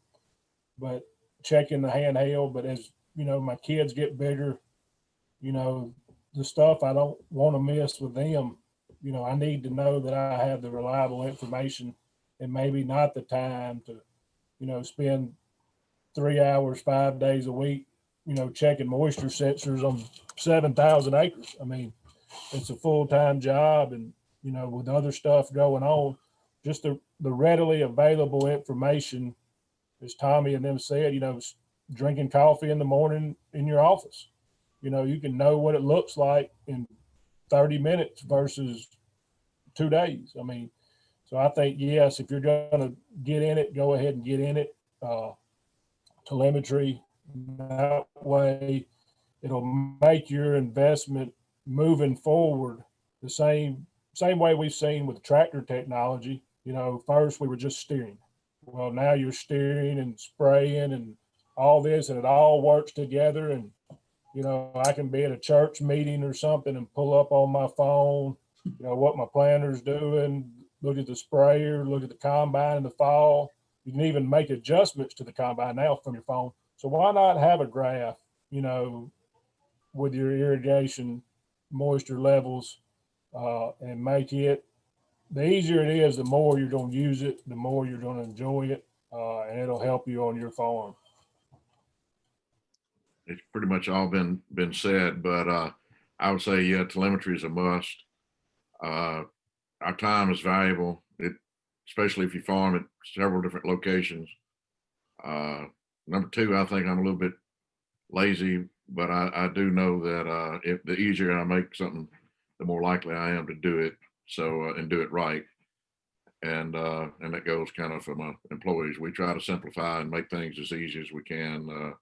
Speaker 5: but checking the handheld. But as, my kids get bigger, the stuff I don't want to miss with them, I need to know that I have the reliable information and maybe not the time to, spend 3 hours, 5 days a week, checking moisture sensors on 7,000 acres. I mean, it's a full-time job and, with other stuff going on, just the readily available information, as Tommy and them said, drinking coffee in the morning in your office. You can know what it looks like in 30 minutes versus 2 days. I mean, so I think, yes, if you're going to get in it, go ahead and get in it. Telemetry, that way it'll make your investment moving forward the same way we've seen with tractor technology. First we were just steering. Well, now you're steering and spraying and all this, and it all works together. And, I can be at a church meeting or something and pull up on my phone, what my planter's doing, look at the sprayer, look at the combine in the fall. You can even make adjustments to the combine now from your phone. So why not have a graph, with your irrigation moisture levels, and make it, the easier it is, the more you're going to use it, the more you're going to enjoy it, and it'll help you on your farm.
Speaker 6: It's pretty much all been said, but I would say, yeah, telemetry is a must. Our time is valuable, especially if you farm at several different locations. Number 2, I think I'm a little bit lazy, but I do know that if the easier I make something, the more likely I am to do it. So and do it right. And that goes kind of for my employees. We try to simplify and make things as easy as we can.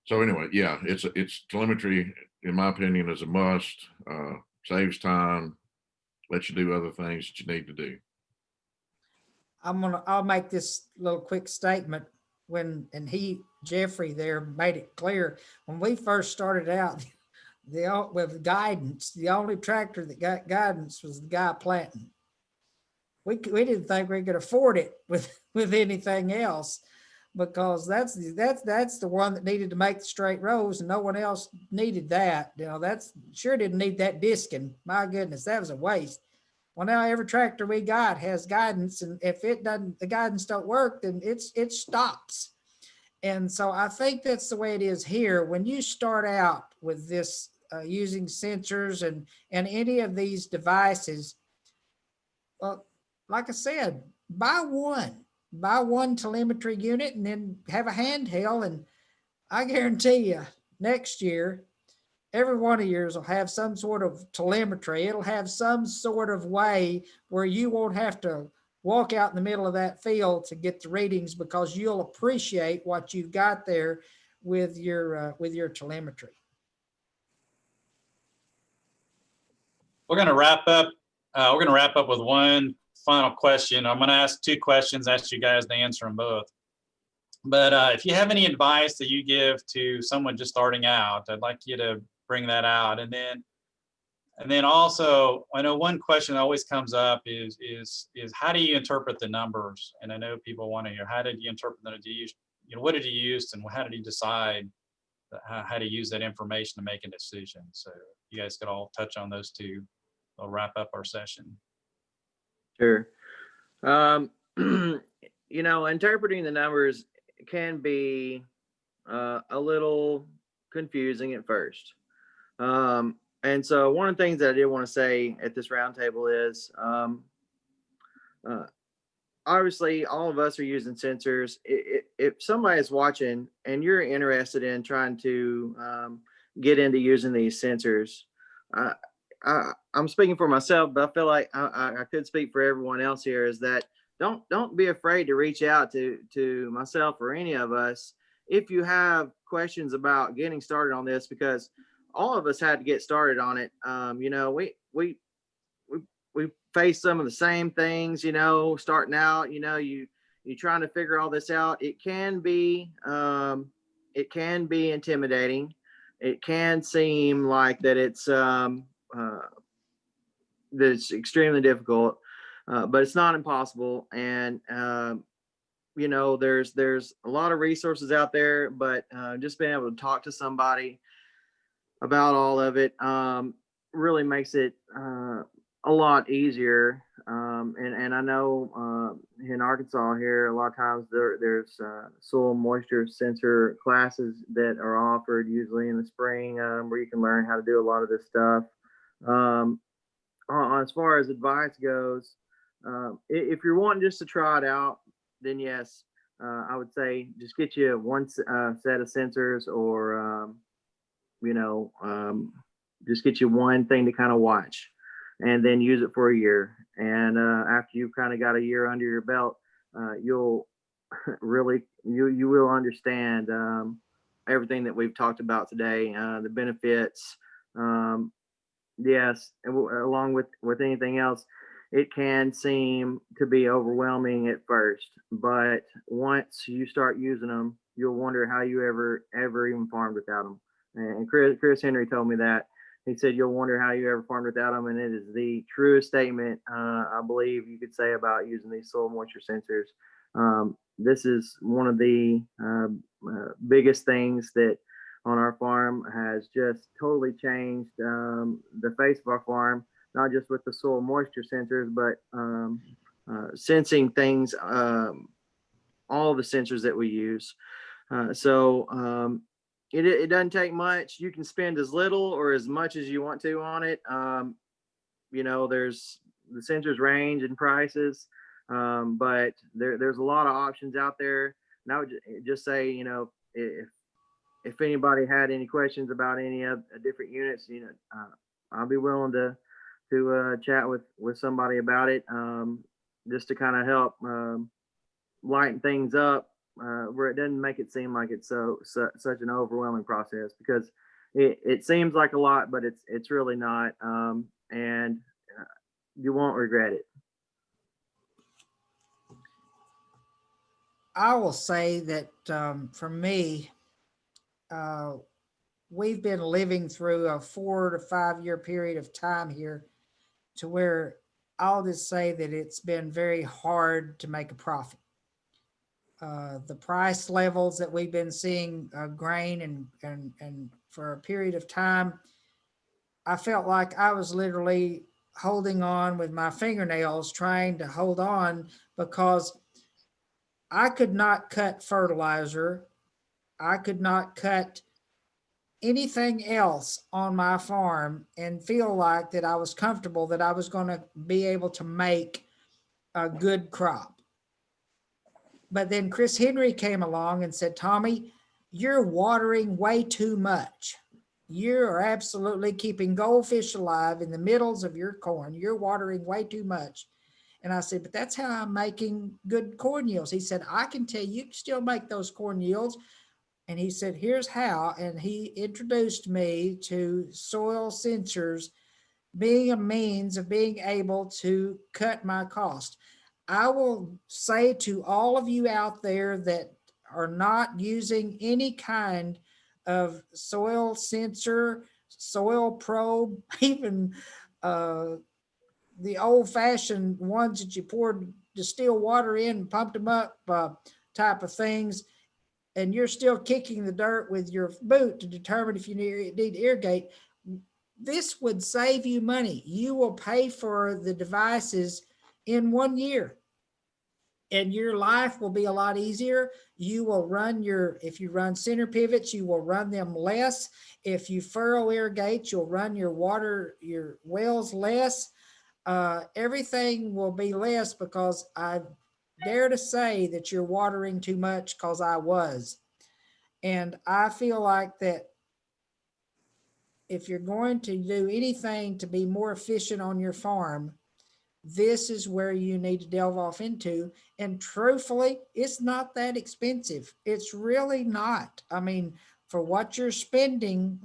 Speaker 6: So anyway, yeah, it's telemetry, in my opinion, is a must. Saves time, lets you do other things that you need to do.
Speaker 4: I'll make this little quick statement. Jeffrey there made it clear when we first started out with guidance, the only tractor that got guidance was the guy planting. We didn't think we could afford it with anything else, because that's the one that needed to make the straight rows and no one else needed that. That's sure didn't need that disking. My goodness, that was a waste. Well, now every tractor we got has guidance, and if the guidance don't work, then it stops. And so I think that's the way it is here. When you start out with this using sensors and any of these devices, well, like I said, buy one telemetry unit and then have a handheld, and I guarantee you next year, every one of yours will have some sort of telemetry. It'll have some sort of way where you won't have to walk out in the middle of that field to get the readings, because you'll appreciate what you've got there with your telemetry.
Speaker 7: We're going to wrap up. We're going to wrap up with one final question. I'm going to ask two questions, ask you guys to answer them both. But if you have any advice that you give to someone just starting out, I'd like you to bring that out. And then also, I know one question that always comes up is how do you interpret the numbers? And I know people want to hear, how did you interpret them? What did you use, and how did you decide how to use that information to make a decision? So you guys could all touch on those two. I'll wrap up our session.
Speaker 3: Sure. Interpreting the numbers can be a little confusing at first. And so one of the things that I did want to say at this roundtable is, obviously all of us are using sensors. If somebody is watching and you're interested in trying to get into using these sensors, I'm speaking for myself, but I feel like I could speak for everyone else here, is that don't be afraid to reach out to myself or any of us if you have questions about getting started on this, because all of us had to get started on it. We face some of the same things, starting out, you trying to figure all this out. It can be intimidating. It can seem like that it's extremely difficult, but it's not impossible. And there's a lot of resources out there, but just being able to talk to somebody about all of it really makes it a lot easier. And I know in Arkansas here, a lot of times there's soil moisture sensor classes that are offered usually in the spring, where you can learn how to do a lot of this stuff. As far as advice goes, if you're wanting just to try it out, then yes, I would say just get you one set of sensors, or just get you one thing to kind of watch, and then use it for a year. And after you've kind of got a year under your belt, you'll you will understand everything that we've talked about today, the benefits. Yes, along with anything else, it can seem to be overwhelming at first, but once you start using them, you'll wonder how you ever even farmed without them. And Chris Henry told me that. He said, you'll wonder how you ever farmed without them. And it is the truest statement, I believe you could say about using these soil moisture sensors. This is one of the biggest things that on our farm has just totally changed the face of our farm, not just with the soil moisture sensors, but sensing things, all the sensors that we use. It doesn't take much. You can spend as little or as much as you want to on it. There's the sensors range in prices, but there's a lot of options out there. And I would just say, if anybody had any questions about any of the different units, I'll be willing to chat with somebody about it, just to kind of help lighten things up, where it doesn't make it seem like it's such an overwhelming process, because it seems like a lot, but it's really not, and you won't regret it.
Speaker 4: I will say that for me, we've been living through a 4 to 5 year period of time here to where I'll just say that it's been very hard to make a profit. The price levels that we've been seeing grain and for a period of time, I felt like I was literally holding on with my fingernails, trying to hold on, because I could not cut fertilizer. I could not cut anything else on my farm and feel like that I was comfortable that I was going to be able to make a good crop. But then Chris Henry came along and said, Tommy, you're watering way too much. you are absolutely keeping goldfish alive in the middles of your corn. You're watering way too much. And I said, but that's how I'm making good corn yields. He said, I can tell you can still make those corn yields. And he said, here's how. And he introduced me to soil sensors being a means of being able to cut my cost. I will say to all of you out there that are not using any kind of soil sensor, soil probe, even the old fashioned ones that you poured distilled water in and pumped them up type of things, and you're still kicking the dirt with your boot to determine if you need to irrigate, this would save you money. You will pay for the devices in 1 year and your life will be a lot easier. You will run if you run center pivots, you will run them less. If you furrow irrigate, you'll run your wells less. Everything will be less because I dare to say that you're watering too much, because I was. And I feel like that if you're going to do anything to be more efficient on your farm, this is where you need to delve off into. And truthfully, it's not that expensive. It's really not. I mean, for what you're spending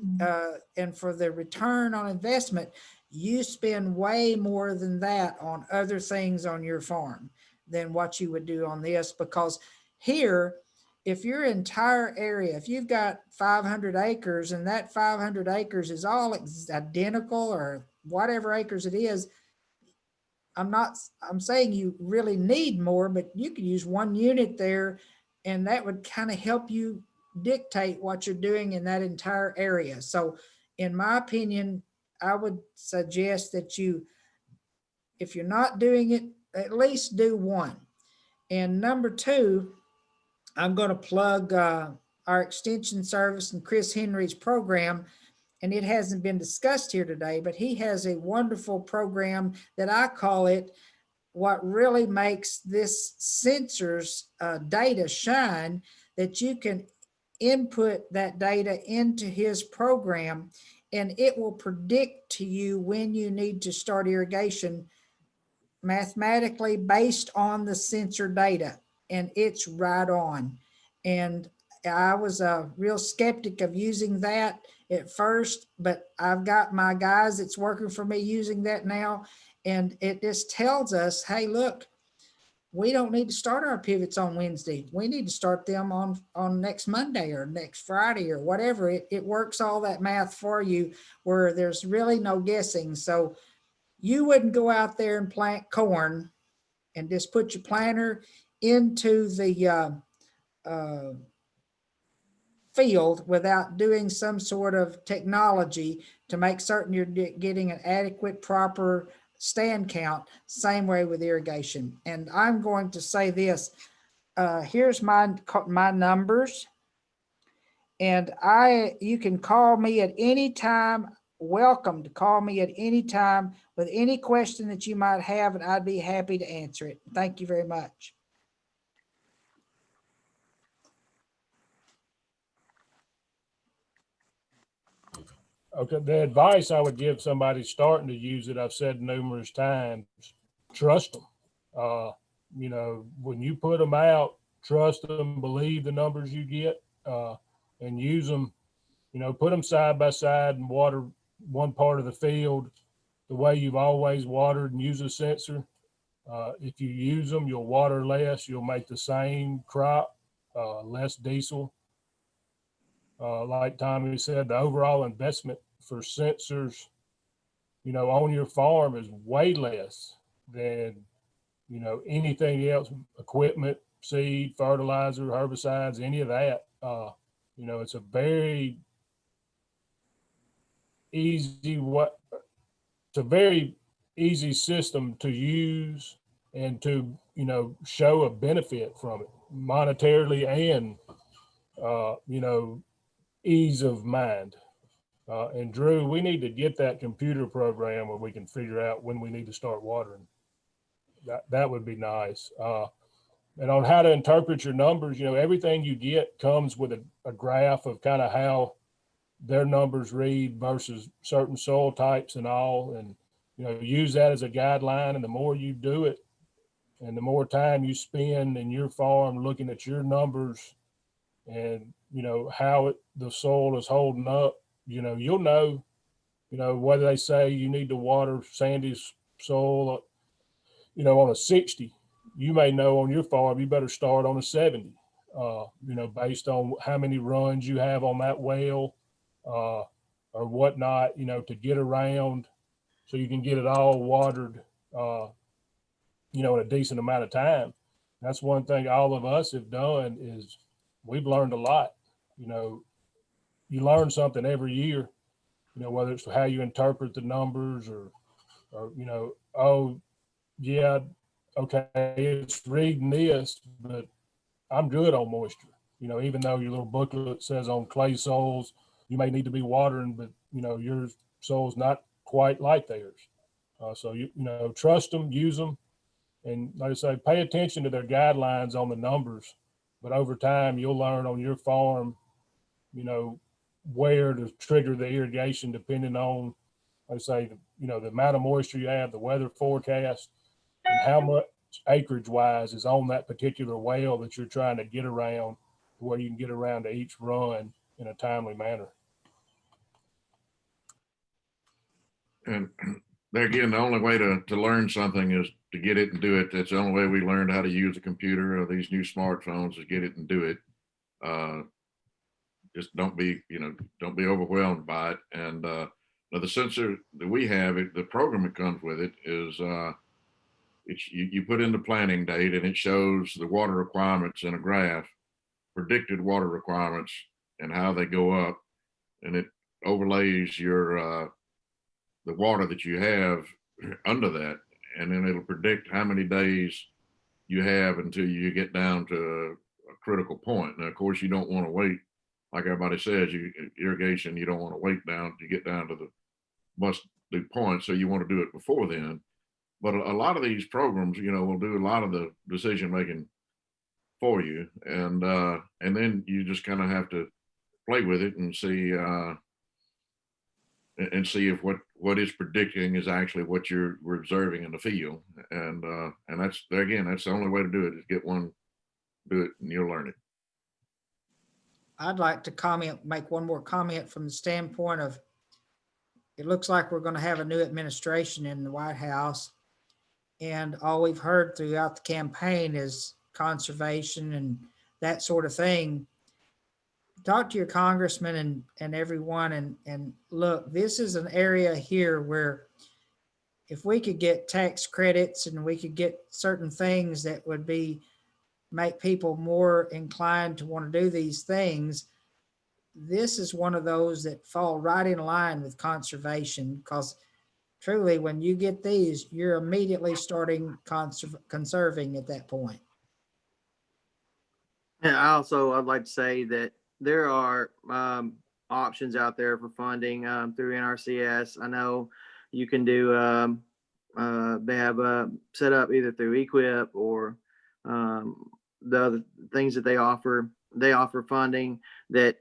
Speaker 4: and for the return on investment, you spend way more than that on other things on your farm than what you would do on this. Because here, if your entire area, if you've got 500 acres and that 500 acres is all identical or whatever acres it is, I'm saying you really need more, but you could use one unit there and that would kind of help you dictate what you're doing in that entire area. So in my opinion, I would suggest that if you're not doing it, at least do one. And number two, I'm going to plug our extension service and Chris Henry's program. And it hasn't been discussed here today, but he has a wonderful program that I call it what really makes this sensors data shine, that you can input that data into his program and it will predict to you when you need to start irrigation mathematically based on the sensor data. And it's right on. And I was a real skeptic of using that at first, but I've got my guys that's working for me using that now. And it just tells us, hey, look, we don't need to start our pivots on Wednesday. We need to start them on next Monday or next Friday or whatever. It works all that math for you where there's really no guessing. So you wouldn't go out there and plant corn and just put your planter into the field without doing some sort of technology to make certain you're getting an adequate, proper stand count. Same way with irrigation. And I'm going to say this, here's my numbers, and you can call me at any time. Welcome to call me at any time with any question that you might have, and I'd be happy to answer it. Thank you very much.
Speaker 5: Okay, the advice I would give somebody starting to use it, I've said numerous times, trust them. When you put them out, trust them, believe the numbers you get, and use them, put them side by side and water one part of the field the way you've always watered and use a sensor. If you use them, you'll water less, you'll make the same crop, less diesel. Like Tommy said, the overall investment for sensors, on your farm is way less than, anything else, equipment, seed, fertilizer, herbicides, any of that. It's a very easy system to use and to, show a benefit from it monetarily and, ease of mind. And Drew, we need to get that computer program where we can figure out when we need to start watering. That would be nice. And on how to interpret your numbers, everything you get comes with a graph of kind of how their numbers read versus certain soil types and all, and, you know, use that as a guideline. And the more you do it and the more time you spend in your farm looking at your numbers and, you know, how the soil is holding up, you know, you'll know, you know, whether they say you need to water sandy soil, you know, on a 60, you may know on your farm, you better start on a 70, you know, based on how many runs you have on that well, or whatnot, you know, to get around so you can get it all watered, you know, in a decent amount of time. That's one thing all of us have done is we've learned a lot. You know, you learn something every year, you know, whether it's how you interpret the numbers or you know, oh, yeah, okay, it's reading this, but I'm good on moisture. You know, even though your little booklet says on clay soils, you may need to be watering, but, you know, your soil's not quite like theirs. So, you know, trust them, use them. And like I say, pay attention to their guidelines on the numbers. But over time, you'll learn on your farm, you know, where to trigger the irrigation depending on, like I say, you know, the amount of moisture you have, the weather forecast, and how much acreage wise is on that particular well that you're trying to get around to where you can get around to each run in a timely manner.
Speaker 6: And there again, the only way to learn something is to get it and do it. That's the only way we learned how to use a computer or these new smartphones is get it and do it. Just don't be overwhelmed by it. And the sensor that we have, the program that comes with it is you put in the planting date and it shows the water requirements in a graph, predicted water requirements and how they go up, and it overlays your the water that you have under that, and then it'll predict how many days you have until you get down to a critical point. Now, of course, you don't want to wait, like everybody says, irrigation, you don't want to wait down to get down to the must-do point, so you want to do it before then. But a lot of these programs, you know, will do a lot of the decision making for you, and then you just kind of have to play with it and see if what is predicting is actually what you're observing in the field, and that's there again. That's the only way to do it is get one, do it, and you'll learn it.
Speaker 4: I'd like to make one more comment from the standpoint of, it looks like we're going to have a new administration in the White House. And all we've heard throughout the campaign is conservation and that sort of thing. Talk to your congressman and everyone and look, this is an area here where if we could get tax credits and we could get certain things that would make people more inclined to want to do these things, this is one of those that fall right in line with conservation, because truly when you get these, you're immediately starting conserving at that point.
Speaker 3: And I'd like to say that there are options out there for funding through NRCS. I know you can do, they have set up either through EQIP or the other things that they offer. They offer funding that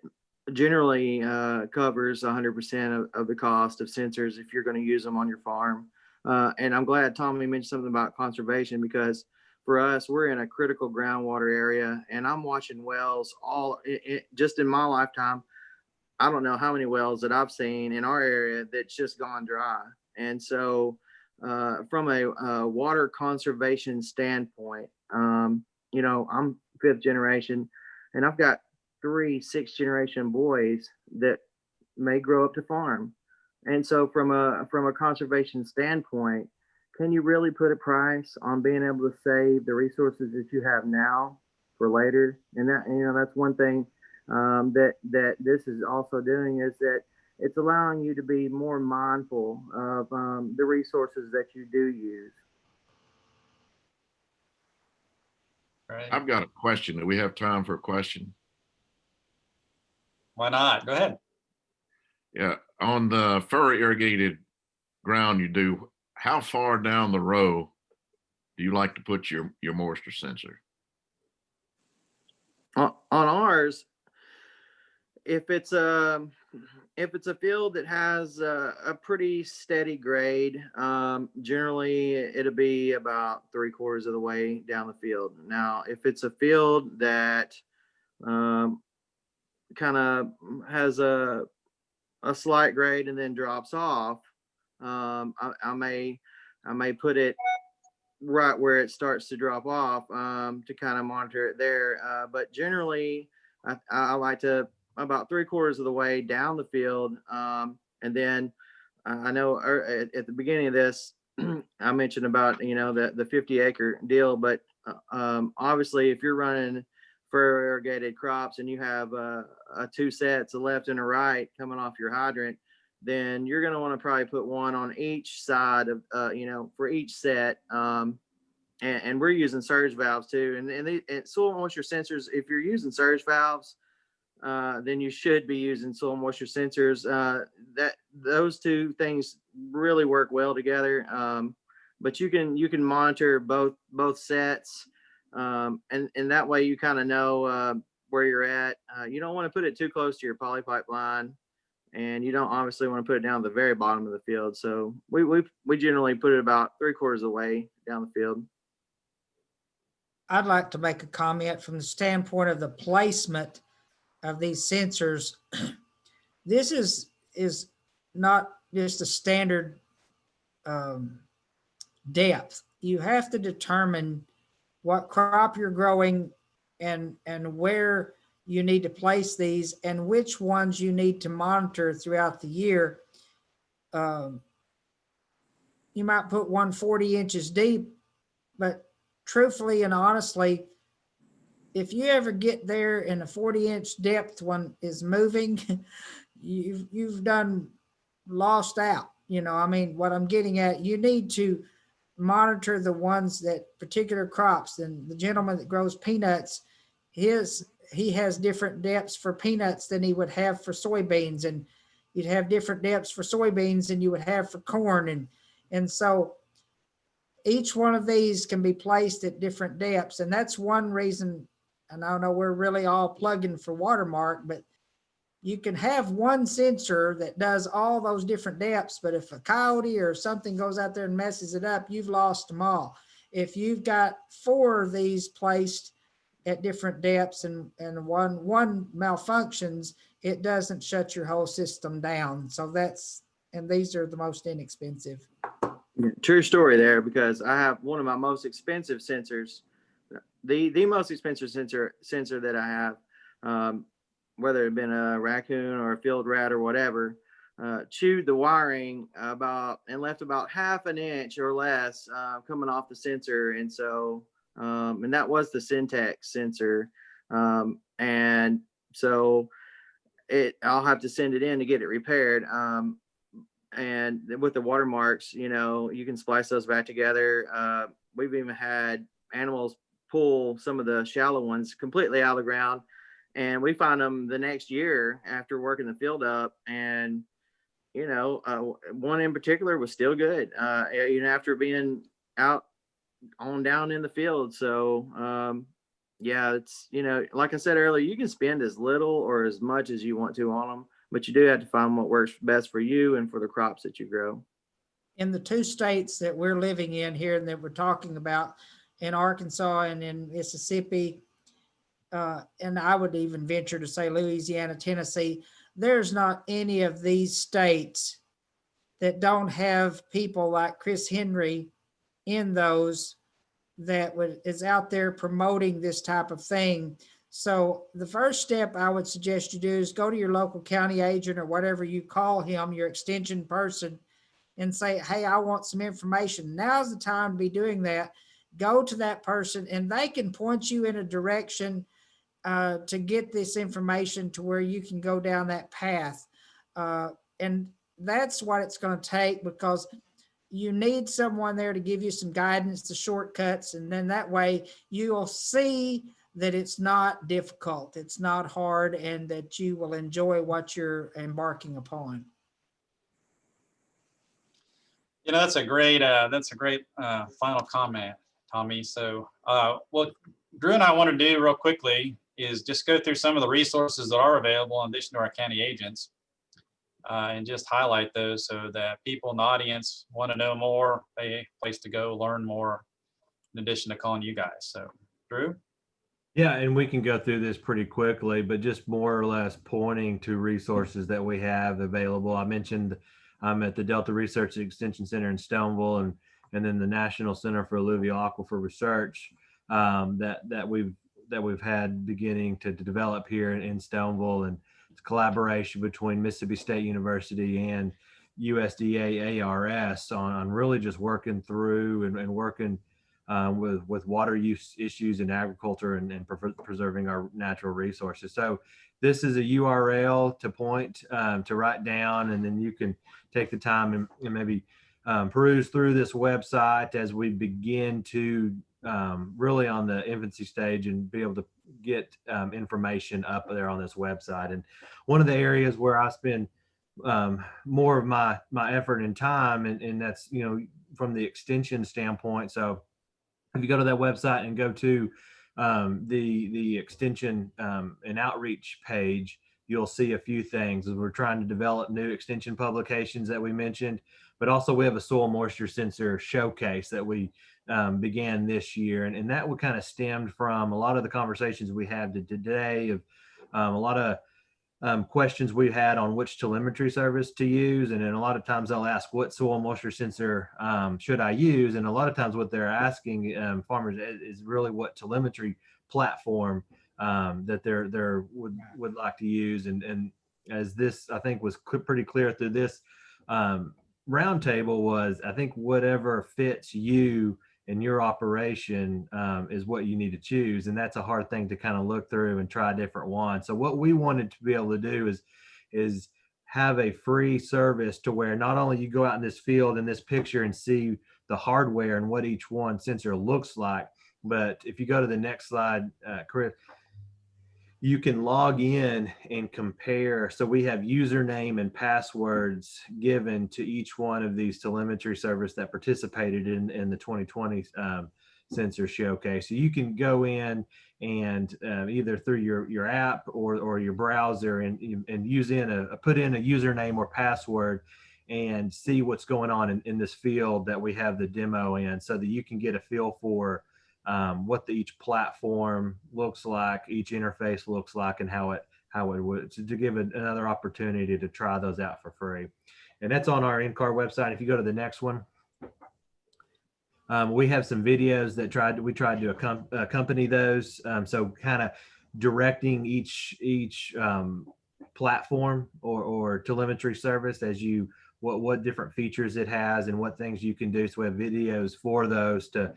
Speaker 3: generally covers 100% of the cost of sensors if you're going to use them on your farm. And I'm glad Tommy mentioned something about conservation, because for us, we're in a critical groundwater area, and I'm watching wells just in my lifetime. I don't know how many wells that I've seen in our area that's just gone dry. And so from a water conservation standpoint, you know, I'm 5th generation, and I've got 3 6th generation boys that may grow up to farm. And so from a conservation standpoint, can you really put a price on being able to save the resources that you have now for later? And that, you know, that's one thing that this is also doing, is that it's allowing you to be more mindful of the resources that you do use.
Speaker 7: Right.
Speaker 6: I've got a question. Do we have time for a question?
Speaker 7: Why not? Go ahead.
Speaker 6: Yeah, on the furrow irrigated ground you do, how far down the row do you like to put your moisture sensor?
Speaker 3: On ours, if it's a field that has a pretty steady grade, generally it'll be about 3/4 of the way down the field. Now, if it's a field that kind of has a slight grade and then drops off, I may put it right where it starts to drop off to kind of monitor it there. But generally, I like to about 3/4 of the way down the field. And then I know at the beginning of this, I mentioned about, the 50-acre deal, but obviously if you're running for irrigated crops and you have 2 sets, a left and a right coming off your hydrant, then you're going to want to probably put one on each side of, for each set. And we're using surge valves too. And soil moisture sensors, if you're using surge valves, then you should be using soil moisture sensors. Those two things really work well together. But you can monitor both sets, and that way you kind of know where you're at. You don't want to put it too close to your poly pipeline, and you don't obviously want to put it down at the very bottom of the field. So we generally put it about 3/4 of the way down the field.
Speaker 4: I'd like to make a comment from the standpoint of the placement of these sensors. This is not just a standard depth. You have to determine what crop you're growing and where you need to place these and which ones you need to monitor throughout the year. You might put one 40 inches deep, but truthfully and honestly, if you ever get there and a 40-inch depth one is moving, you've done lost out. I mean, what I'm getting at, you need to monitor the ones that particular crops. And the gentleman that grows peanuts, he has different depths for peanuts than he would have for soybeans, and you'd have different depths for soybeans than you would have for corn, and so each one of these can be placed at different depths. And that's one reason, and I know we're really all plugging for Watermark, but you can have one sensor that does all those different depths, but if a coyote or something goes out there and messes it up, you've lost them all. If you've got 4 of these placed at different depths and one malfunctions, it doesn't shut your whole system down. So and these are the most inexpensive.
Speaker 3: True story there, because I have one of my most expensive sensors, the most expensive sensor that I have, whether it been a raccoon or a field rat or whatever, chewed the wiring and left about 1/2 inch or less coming off the sensor. And so, and that was the Syntex sensor. And so I'll have to send it in to get it repaired. And with the Watermarks, you can splice those back together. We've even had animals pull some of the shallow ones completely out of the ground, and we find them the next year after working the field up. And, one in particular was still good, after being out on down in the field. So, yeah, it's, like I said earlier, you can spend as little or as much as you want to on them, but you do have to find what works best for you and for the crops that you grow.
Speaker 4: In the 2 states that we're living in here and that we're talking about, in Arkansas and in Mississippi, and I would even venture to say Louisiana, Tennessee, there's not any of these states that don't have people like Chris Henry in those that is out there promoting this type of thing. So the first step I would suggest you do is go to your local county agent or whatever you call him, your extension person, and say, hey, I want some information. Now's the time to be doing that. Go to that person and they can point you in a direction to get this information to where you can go down that path. And that's what it's going to take, because you need someone there to give you some guidance, the shortcuts, and then that way you'll see that it's not difficult, it's not hard, and that you will enjoy what you're embarking upon.
Speaker 7: That's a great final comment, Tommy. So what Drew and I want to do real quickly is just go through some of the resources that are available in addition to our county agents, and just highlight those so that people in the audience want to know more, a place to go learn more, in addition to calling you guys. So, Drew?
Speaker 2: Yeah, and we can go through this pretty quickly, but just more or less pointing to resources that we have available. I mentioned I'm at the Delta Research Extension Center in Stoneville, and then the National Center for Alluvial Aquifer Research that we've had beginning to develop here in Stoneville, and it's collaboration between Mississippi State University and USDA ARS on really just working through and working with water use issues in agriculture and preserving our natural resources. So this is a URL to point to write down, and then you can take the time and maybe peruse through this website as we begin to really on the infancy stage and be able to get information up there on this website. And one of the areas where I spend more of my effort and time, and that's, you know, from the extension standpoint. So if you go to that website and go to the extension and outreach page, you'll see a few things as we're trying to develop new extension publications that we mentioned, but also we have a soil moisture sensor showcase that we began this year. And that would kind of stemmed from a lot of the conversations we had today of a lot of questions we had on which telemetry service to use. And then a lot of times they'll ask, what soil moisture sensor should I use? And a lot of times what they're asking farmers is really what telemetry platform that they're would like to use. And as this, I think, was pretty clear through this roundtable, was I think whatever fits you and your operation is what you need to choose. And that's a hard thing to kind of look through and try different ones. So what we wanted to be able to do is have a free service to where not only you go out in this field in this picture and see the hardware and what each one sensor looks like, but if you go to the next slide, Chris, you can log in and compare. So we have username and passwords given to each one of these telemetry service that participated in the 2020 sensor showcase. So you can go in and either through your app or your browser and use put in a username or password and see what's going on in this field that we have the demo in, so that you can get a feel for what each platform looks like, each interface looks like, and how it would, to give another opportunity to try those out for free. And that's on our NCAR website. If you go to the next one, we have some videos that we tried to accompany those. So kind of directing each platform or telemetry service as you, what different features it has and what things you can do. So we have videos for those to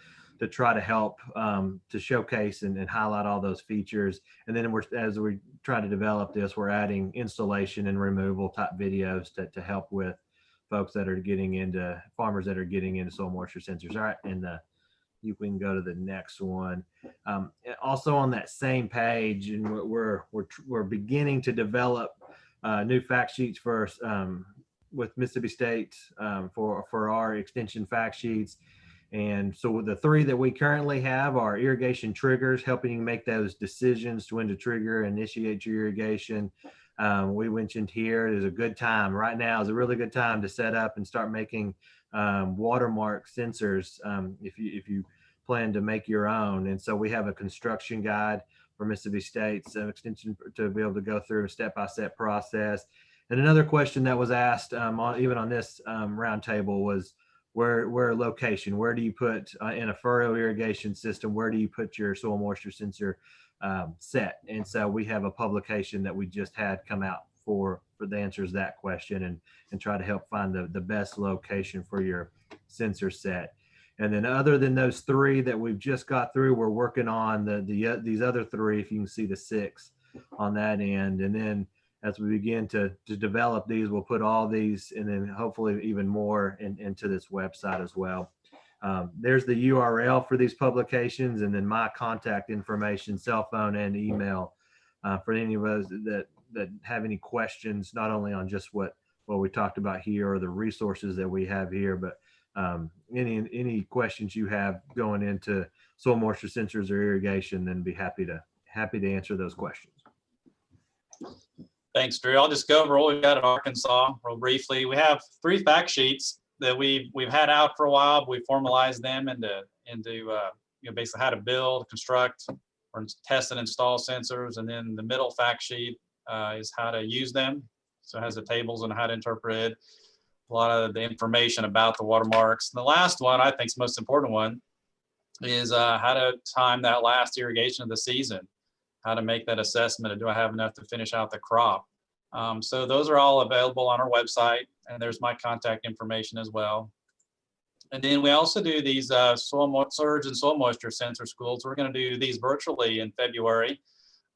Speaker 2: try to help to showcase and highlight all those features. And then as we try to develop this, we're adding installation and removal type videos to help with folks that are getting into, farmers that are getting into soil moisture sensors. All right, and you can go to the next one. Also on that same page, and we're beginning to develop new fact sheets for with Mississippi State for our extension fact sheets. And so the three that we currently have are irrigation triggers, helping you make those decisions to when to trigger and initiate your irrigation. We mentioned here is a good time. Right now is a really good time to set up and start making watermark sensors if you plan to make your own. And so we have a construction guide for Mississippi State's extension to be able to go through a step-by-step process. And another question that was asked even on this roundtable was, where location, where do you put in a furrow irrigation system, where do you put your soil moisture sensor set? And so we have a publication that we just had come out for the answers to that question, and try to help find the best location for your sensor set. And then other than those three that we've just got through, we're working on these other three, if you can see the 6 on that end. And then as we begin to develop these, we'll put all these and then hopefully even more into this website as well. There's the URL for these publications, and then my contact information, cell phone and email, for any of us that have any questions, not only on just what we talked about here or the resources that we have here, but any questions you have going into soil moisture sensors or irrigation, then be happy to happy to answer those questions.
Speaker 7: Thanks, Drew. I'll just go over what we've got at Arkansas real briefly. We have 3 fact sheets that we've had out for a while. We formalized them into basically how to build, construct, or test and install sensors. And then the middle fact sheet is how to use them. So it has the tables on how to interpret a lot of the information about the watermarks. And the last one, I think is the most important one, is how to time that last irrigation of the season, how to make that assessment of do I have enough to finish out the crop. So those are all available on our website, and there's my contact information as well. And then we also do these surge and soil moisture sensor schools. We're going to do these virtually in February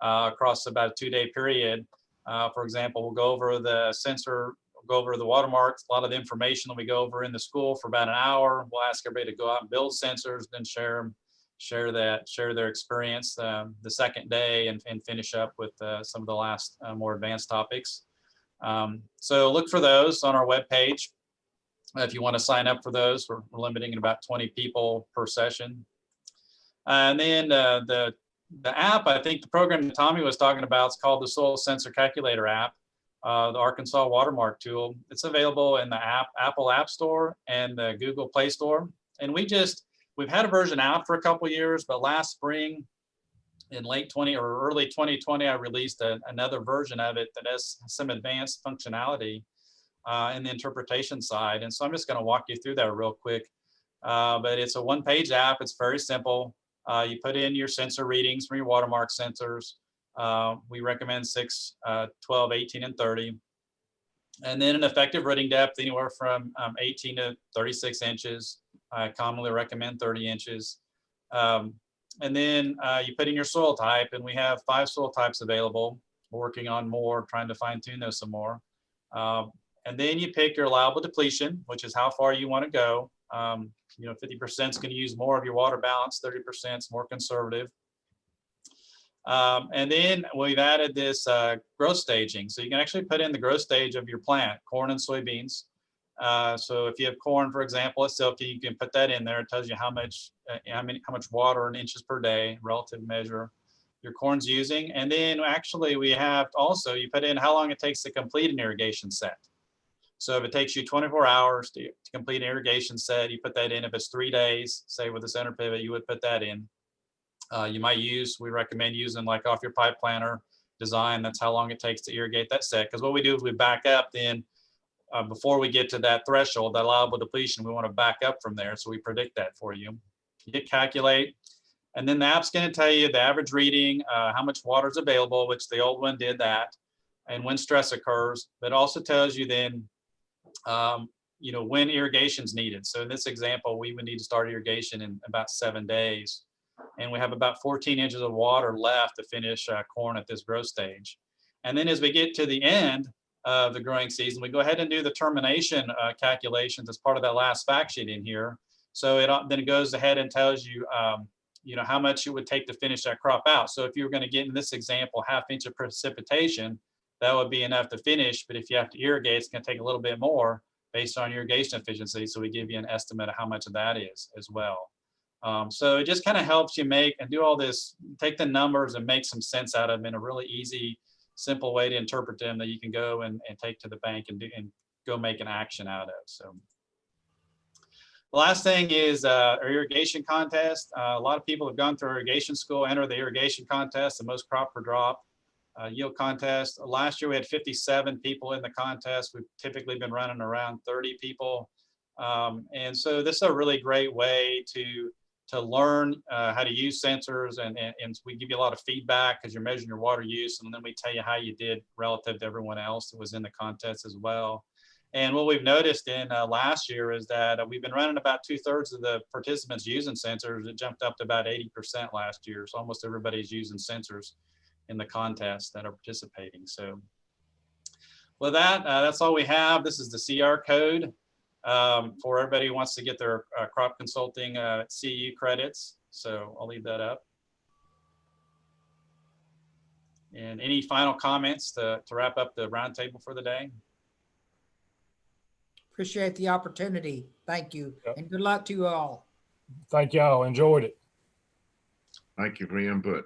Speaker 7: across about a 2-day period. For example, we'll go over the sensor, we'll go over the watermarks, a lot of the information that we go over in the school for about an hour. We'll ask everybody to go out and build sensors, then share their experience the second day, and finish up with some of the last more advanced topics. So look for those on our webpage. If you want to sign up for those, we're limiting it about 20 people per session. And then the app, I think the program that Tommy was talking about, is called the Soil Sensor Calculator app, the Arkansas Watermark tool. It's available in the Apple App Store and the Google Play Store. And we've had a version out for a couple years, but last spring in late 20 or early 2020, I released another version of it that has some advanced functionality in the interpretation side. And so I'm just going to walk you through that real quick. But it's a 1-page app. It's very simple. You put in your sensor readings from your watermark sensors. We recommend 6, 12, 18, and 30. And then an effective rooting depth anywhere from 18 to 36 inches. I commonly recommend 30 inches. And then you put in your soil type, and we have 5 soil types available. We're working on more, trying to fine tune those some more. And then you pick your allowable depletion, which is how far you want to go. 50% is going to use more of your water balance, 30% is more conservative. And then we've added this growth staging. So you can actually put in the growth stage of your plant, corn and soybeans. So if you have corn, for example, at Silky, you can put that in there. It tells you how much water in inches per day, relative measure, your corn's using. And then actually we have also, you put in how long it takes to complete an irrigation set. So if it takes you 24 hours to complete an irrigation set, you put that in. If it's 3 days, say with a center pivot, you would put that in. We recommend using like off your pipe planner design. That's how long it takes to irrigate that set. Because what we do is we back up then before we get to that threshold, that allowable depletion, we want to back up from there. So we predict that for you. You hit calculate, and then the app's going to tell you the average reading, how much water is available, which the old one did that, and when stress occurs. But it also tells you then, when irrigation is needed. So in this example, we would need to start irrigation in about 7 days. And we have about 14 inches of water left to finish corn at this growth stage. And then as we get to the end of the growing season, we go ahead and do the termination calculations as part of that last fact sheet in here. So then it goes ahead and tells you, how much it would take to finish that crop out. So if you were going to get in this example, 1/2 inch of precipitation, that would be enough to finish. But if you have to irrigate, it's going to take a little bit more based on irrigation efficiency. So we give you an estimate of how much of that is as well. So it just kind of helps you make and do all this, take the numbers and make some sense out of them in a really easy, simple way to interpret them that you can go and take to the bank and go make an action out of. So the last thing is our irrigation contest. A lot of people have gone through irrigation school, enter the irrigation contest, the most crop per drop yield contest. Last year we had 57 people in the contest. We've typically been running around 30 people. And so this is a really great way to learn how to use sensors, and we give you a lot of feedback because you're measuring your water use, and then we tell you how you did relative to everyone else that was in the contest as well. And what we've noticed in last year is that we've been running about 2/3 of the participants using sensors. It jumped up to about 80% last year. So almost everybody's using sensors in the contest that are participating. So with that, that's all we have. This is the CR code. For everybody who wants to get their crop consulting CEU credits. So I'll leave that up. And any final comments to wrap up the roundtable for the day?
Speaker 4: Appreciate the opportunity. Thank you.
Speaker 5: Yep.
Speaker 4: And good luck to you all.
Speaker 5: Thank y'all. Enjoyed it.
Speaker 6: Thank you for your input.